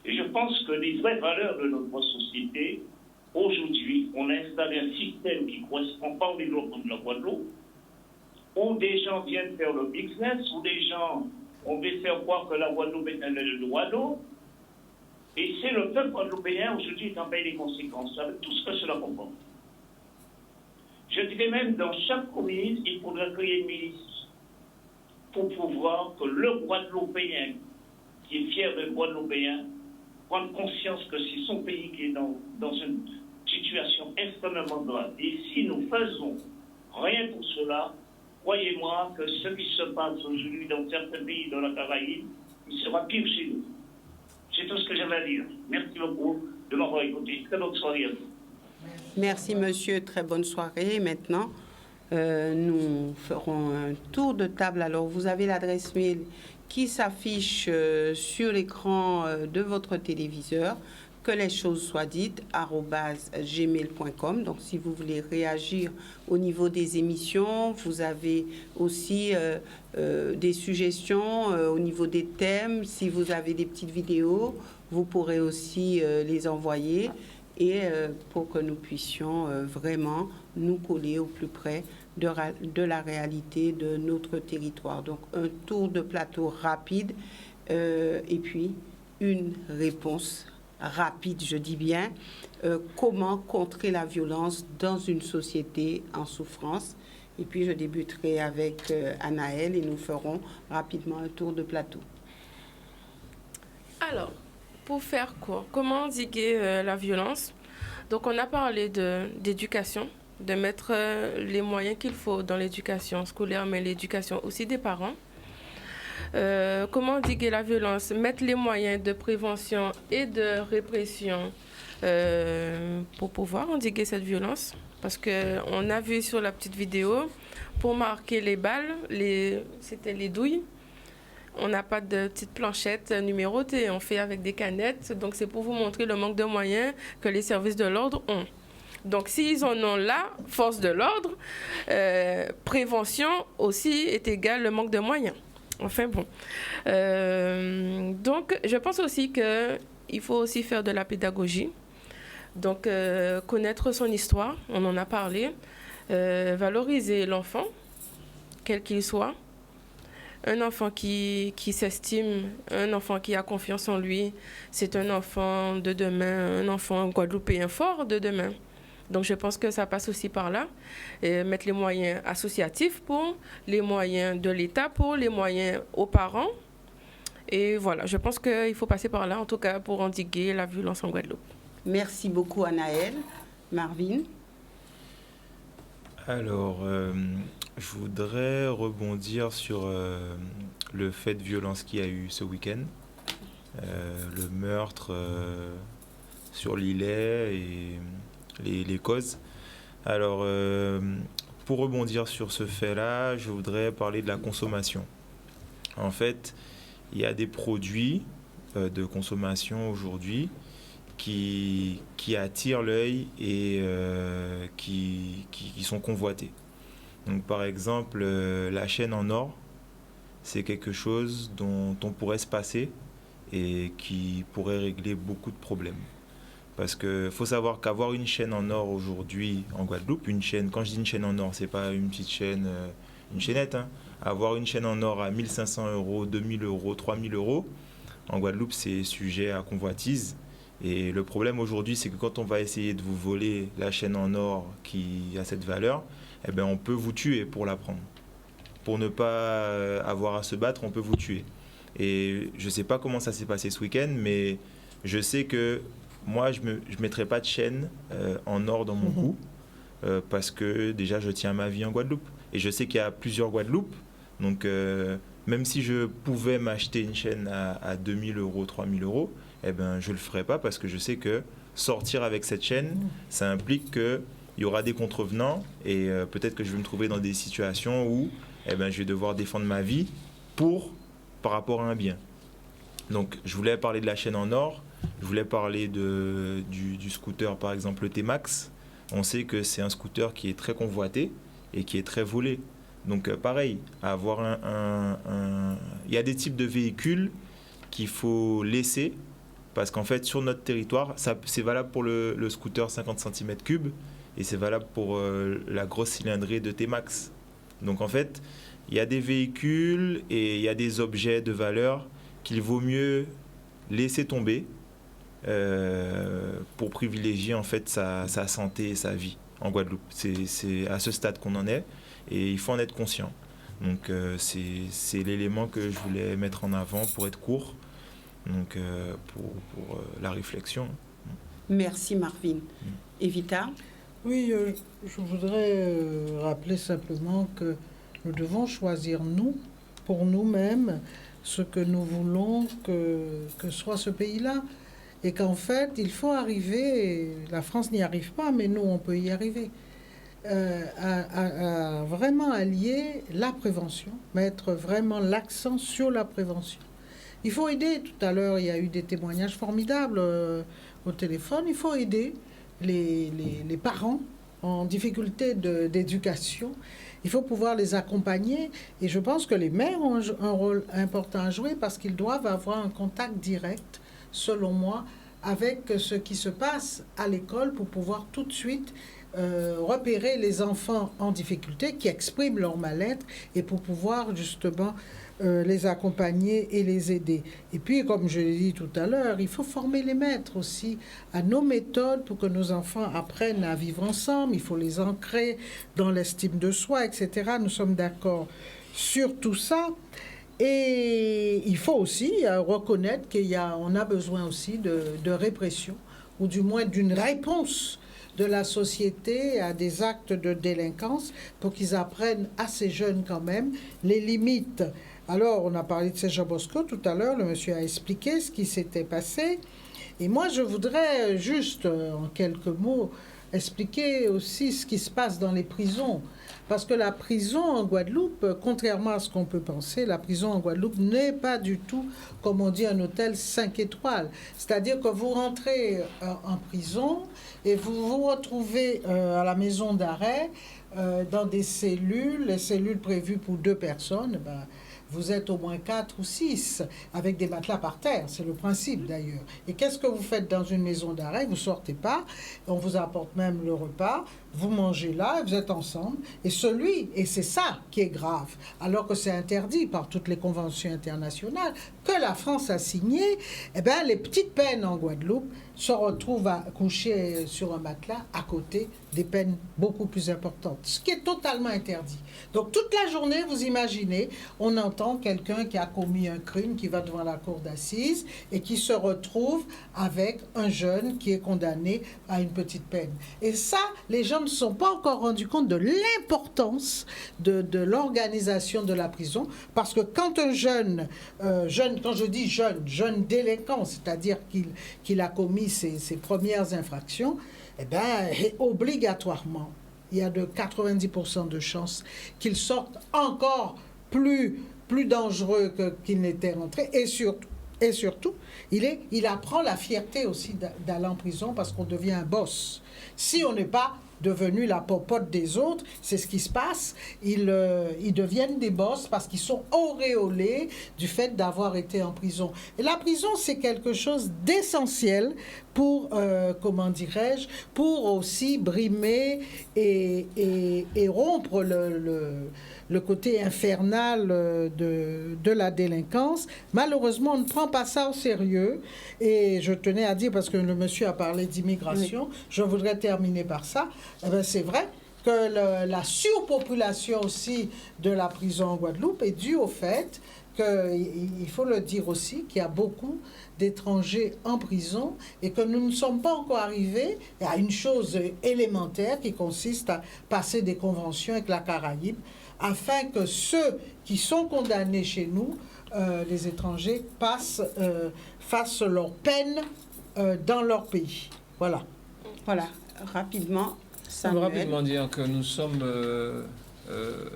Et je pense que les vraies valeurs de notre société, aujourd'hui, on a installé un système qui ne correspond pas au développement de la Guadeloupe, où des gens viennent faire le business, où des gens ont veut faire croire que la Guadeloupe est un île de l'eau, et c'est le peuple guadeloupéen aujourd'hui qui en paye les conséquences, avec tout ce que cela comporte. Je dirais même, dans chaque commune, il faudrait créer une milice pour pouvoir que le Guadeloupéen, qui est fier d'être Guadeloupéen, prenne conscience que c'est son pays qui est dans une situation extrêmement grave. Et si nous faisons rien pour cela, croyez-moi que ce qui se passe aujourd'hui dans certains pays de la Caraïbe, il sera pire chez nous. C'est tout ce que j'avais à dire. Merci beaucoup de m'avoir écouté. Très bonne soirée à vous. Merci monsieur, très bonne soirée. Maintenant, nous ferons un tour de table. Alors, vous avez l'adresse mail qui s'affiche sur l'écran de votre téléviseur. Que les choses soient dites, @gmail.com. Donc, si vous voulez réagir au niveau des émissions, vous avez aussi des suggestions au niveau des thèmes. Si vous avez des petites vidéos, vous pourrez aussi les envoyer et pour que nous puissions vraiment nous coller au plus près de la réalité de notre territoire. Donc, un tour de plateau rapide et puis une réponse rapide, je dis bien, comment contrer la violence dans une société en souffrance. Et puis je débuterai avec Anaëlle et nous ferons rapidement un tour de plateau. Alors, pour faire court, comment endiguer la violence? Donc on a parlé d'éducation, de mettre les moyens qu'il faut dans l'éducation scolaire, mais l'éducation aussi des parents. Comment endiguer la violence? Mettre les moyens de prévention et de répression pour pouvoir endiguer cette violence. Parce qu'on a vu sur la petite vidéo, pour marquer les balles, c'était les douilles. On n'a pas de petites planchettes numérotées, on fait avec des canettes. Donc c'est pour vous montrer le manque de moyens que les services de l'ordre ont. Donc s'ils en ont là, force de l'ordre, prévention aussi est égale le manque de moyens. Enfin bon. Donc je pense aussi qu'il faut aussi faire de la pédagogie. Donc connaître son histoire, on en a parlé. Valoriser l'enfant, quel qu'il soit. Un enfant qui s'estime, un enfant qui a confiance en lui, c'est un enfant de demain, un enfant guadeloupéen fort de demain. Donc je pense que ça passe aussi par là. Et mettre les moyens associatifs pour, les moyens de l'État pour, les moyens aux parents. Et voilà, je pense qu'il faut passer par là, en tout cas, pour endiguer la violence en Guadeloupe. Merci beaucoup, Anaëlle. Marvin? Alors, je voudrais rebondir sur le fait de violence qu'il y a eu ce week-end. Le meurtre sur l'îlet et les causes. Alors, pour rebondir sur ce fait-là, je voudrais parler de la consommation. En fait, il y a des produits de consommation aujourd'hui qui attirent l'œil et qui sont convoités. Donc, par exemple, la chaîne en or, c'est quelque chose dont on pourrait se passer et qui pourrait régler beaucoup de problèmes. Parce qu'il faut savoir qu'avoir une chaîne en or aujourd'hui en Guadeloupe, une chaîne, quand je dis une chaîne en or, c'est pas une petite chaîne, une chaînette, hein. Avoir une chaîne en or à 1 500 €, 2 000 €, 3 000 €, en Guadeloupe, c'est sujet à convoitise. Et le problème aujourd'hui, c'est que quand on va essayer de vous voler la chaîne en or qui a cette valeur, eh bien, on peut vous tuer pour la prendre. Pour ne pas avoir à se battre, on peut vous tuer. Et je ne sais pas comment ça s'est passé ce week-end, mais je sais que moi, je ne mettrai pas de chaîne en or dans mon cou parce que déjà, je tiens ma vie en Guadeloupe. Et je sais qu'il y a plusieurs Guadeloupes. Donc, même si je pouvais m'acheter une chaîne à 2 000 €, 3 000 €, eh ben, je ne le ferai pas parce que je sais que sortir avec cette chaîne, ça implique qu'il y aura des contrevenants et peut-être que je vais me trouver dans des situations où eh ben, je vais devoir défendre ma vie par rapport à un bien. Donc, je voulais parler de la chaîne en or. Je voulais parler du scooter, par exemple, le T-Max. On sait que c'est un scooter qui est très convoité et qui est très volé. Donc, pareil, avoir il y a des types de véhicules qu'il faut laisser parce qu'en fait, sur notre territoire, c'est valable pour le scooter 50 cm3 et c'est valable pour la grosse cylindrée de T-Max. Donc, en fait, il y a des véhicules et il y a des objets de valeur qu'il vaut mieux laisser tomber pour privilégier en fait sa santé et sa vie en Guadeloupe. C'est à ce stade qu'on en est et il faut en être conscient. Donc c'est l'élément que je voulais mettre en avant pour être court, donc pour la réflexion. Merci Marvin. Evita? Oui, je voudrais rappeler simplement que nous devons choisir pour nous-mêmes, ce que nous voulons que soit ce pays-là. Et qu'en fait, il faut arriver, la France n'y arrive pas, mais nous, on peut y arriver, à vraiment allier la prévention, mettre vraiment l'accent sur la prévention. Il faut aider, tout à l'heure, il y a eu des témoignages formidables au téléphone, il faut aider les parents en difficulté d'éducation. Il faut pouvoir les accompagner et je pense que les mères ont un rôle important à jouer parce qu'ils doivent avoir un contact direct, selon moi, avec ce qui se passe à l'école pour pouvoir tout de suite repérer les enfants en difficulté qui expriment leur mal-être et pour pouvoir justement les accompagner et les aider. Et puis, comme je l'ai dit tout à l'heure, il faut former les maîtres aussi à nos méthodes pour que nos enfants apprennent à vivre ensemble. Il faut les ancrer dans l'estime de soi, etc. Nous sommes d'accord sur tout ça. Et il faut aussi reconnaître qu'on a besoin aussi de répression, ou du moins d'une réponse de la société à des actes de délinquance pour qu'ils apprennent à ces jeunes quand même les limites. Alors, on a parlé de Serge Bosco tout à l'heure, le monsieur a expliqué ce qui s'était passé. Et moi, je voudrais juste, en quelques mots, expliquer aussi ce qui se passe dans les prisons. Parce que la prison en Guadeloupe, contrairement à ce qu'on peut penser, la prison en Guadeloupe n'est pas du tout, comme on dit, un hôtel 5 étoiles. C'est-à-dire que vous rentrez en prison et vous vous retrouvez à la maison d'arrêt dans des cellules, les cellules prévues pour 2 personnes, vous êtes au moins 4 ou 6, avec des matelas par terre. C'est le principe, d'ailleurs. Et qu'est-ce que vous faites dans une maison d'arrêt? Vous ne sortez pas, on vous apporte même le repas, vous mangez là, vous êtes ensemble. Et c'est ça qui est grave, alors que c'est interdit par toutes les conventions internationales que la France a signées, les petites peines en Guadeloupe se retrouvent à coucher sur un matelas à côté des peines beaucoup plus importantes, ce qui est totalement interdit. Donc toute la journée, vous imaginez, on entend quelqu'un qui a commis un crime, qui va devant la cour d'assises et qui se retrouve avec un jeune qui est condamné à une petite peine. Et ça, les gens ne se sont pas encore rendus compte de l'importance de l'organisation de la prison, parce que quand un jeune, quand je dis jeune délinquant, c'est-à-dire qu'il a commis ses premières infractions, obligatoirement, il y a de 90% de chances qu'il sorte encore plus dangereux qu'il n'était rentré. Et surtout, il apprend la fierté aussi d'aller en prison parce qu'on devient un boss. Si on n'est pas devenu la popote des autres, c'est ce qui se passe. Ils deviennent des boss parce qu'ils sont auréolés du fait d'avoir été en prison. Et la prison, c'est quelque chose d'essentiel pour, pour aussi brimer et rompre le côté infernal de la délinquance. Malheureusement, on ne prend pas ça au sérieux. Et je tenais à dire, parce que le monsieur a parlé d'immigration, je voudrais terminer par ça. C'est vrai que la surpopulation aussi de la prison en Guadeloupe est due au fait qu'il faut le dire aussi, qu'il y a beaucoup d'étrangers en prison et que nous ne sommes pas encore arrivés à une chose élémentaire qui consiste à passer des conventions avec la Caraïbe afin que ceux qui sont condamnés chez nous, les étrangers, fassent leur peine dans leur pays. Voilà. Voilà, rapidement. On va rapidement dire que nous sommes,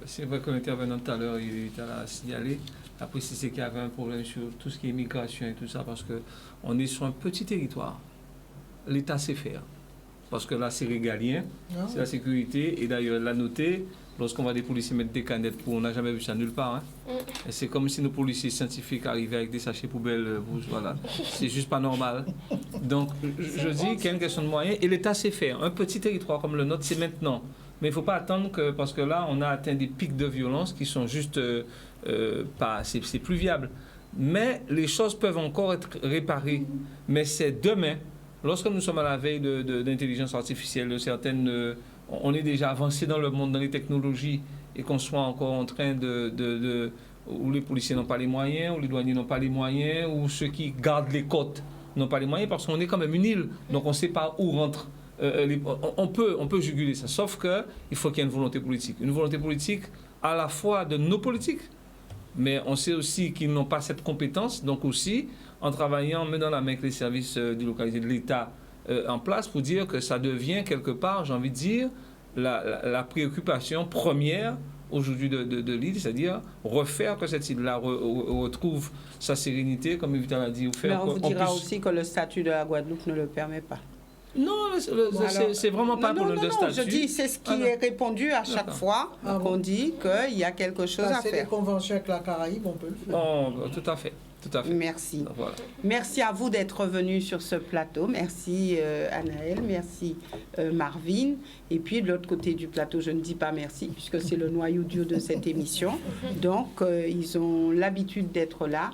c'est vrai que l'intervenant tout à l'heure, il a signalé, a précisé qu'il y avait un problème sur tout ce qui est migration et tout ça, parce qu'on est sur un petit territoire. L'État sait faire. Parce que là, c'est régalien, c'est la sécurité, et d'ailleurs, l'a noté, lorsqu'on voit des policiers mettre des canettes, on n'a jamais vu ça nulle part. Et c'est comme si nos policiers scientifiques arrivaient avec des sachets poubelles, voilà. C'est juste pas normal. Donc, je dis qu'il y a une question de moyens, et l'État sait faire. Un petit territoire comme le nôtre, c'est maintenant. Mais il ne faut pas attendre parce que là, on a atteint des pics de violence qui sont juste pas... C'est plus viable. Mais les choses peuvent encore être réparées. Mais c'est demain, lorsque nous sommes à la veille d'intelligence artificielle, de certaines... on est déjà avancé dans le monde, dans les technologies, et qu'on soit encore en train où les policiers n'ont pas les moyens, où les douaniers n'ont pas les moyens, où ceux qui gardent les côtes n'ont pas les moyens, parce qu'on est quand même une île, donc on ne sait pas où rentre. On peut juguler ça, sauf qu'il faut qu'il y ait une volonté politique. Une volonté politique à la fois de nos politiques, mais on sait aussi qu'ils n'ont pas cette compétence, donc aussi en travaillant main dans la main avec les services de localité de l'État en place pour dire que ça devient quelque part, j'ai envie de dire, la préoccupation première aujourd'hui de l'île, c'est-à-dire refaire que cette île-là retrouve sa sérénité, comme Evita l'a dit. Mais on vous dira aussi que le statut de la Guadeloupe ne le permet pas. Non, c'est vraiment pas pour le statut. Je dis, c'est ce qui est répondu à chaque fois qu'on dit qu'il y a quelque chose à C'est faire. les conventions avec la Caraïbe, on peut le faire. Oh, tout à fait. Tout à fait. Merci. Voilà. Merci à vous d'être venus sur ce plateau. Merci Anaël, merci Marvin. Et puis de l'autre côté du plateau, je ne dis pas merci puisque c'est le noyau dur de cette émission. Donc, ils ont l'habitude d'être là.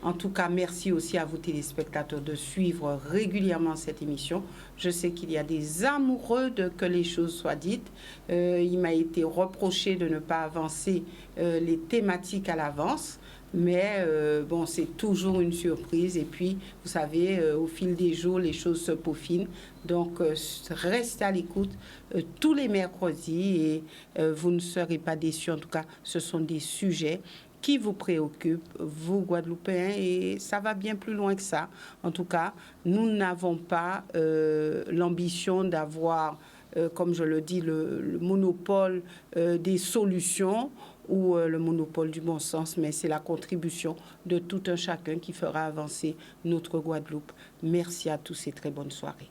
En tout cas, merci aussi à vous téléspectateurs de suivre régulièrement cette émission. Je sais qu'il y a des amoureux de que les choses soient dites. Il m'a été reproché de ne pas avancer les thématiques à l'avance. Mais bon, c'est toujours une surprise. Et puis, vous savez, au fil des jours, les choses se peaufinent. Donc, restez à l'écoute tous les mercredis et vous ne serez pas déçus. En tout cas, ce sont des sujets qui vous préoccupent, vous, Guadeloupéens, et ça va bien plus loin que ça. En tout cas, nous n'avons pas l'ambition d'avoir, comme je le dis, le monopole des solutions ou le monopole du bon sens, mais c'est la contribution de tout un chacun qui fera avancer notre Guadeloupe. Merci à tous et très bonne soirée.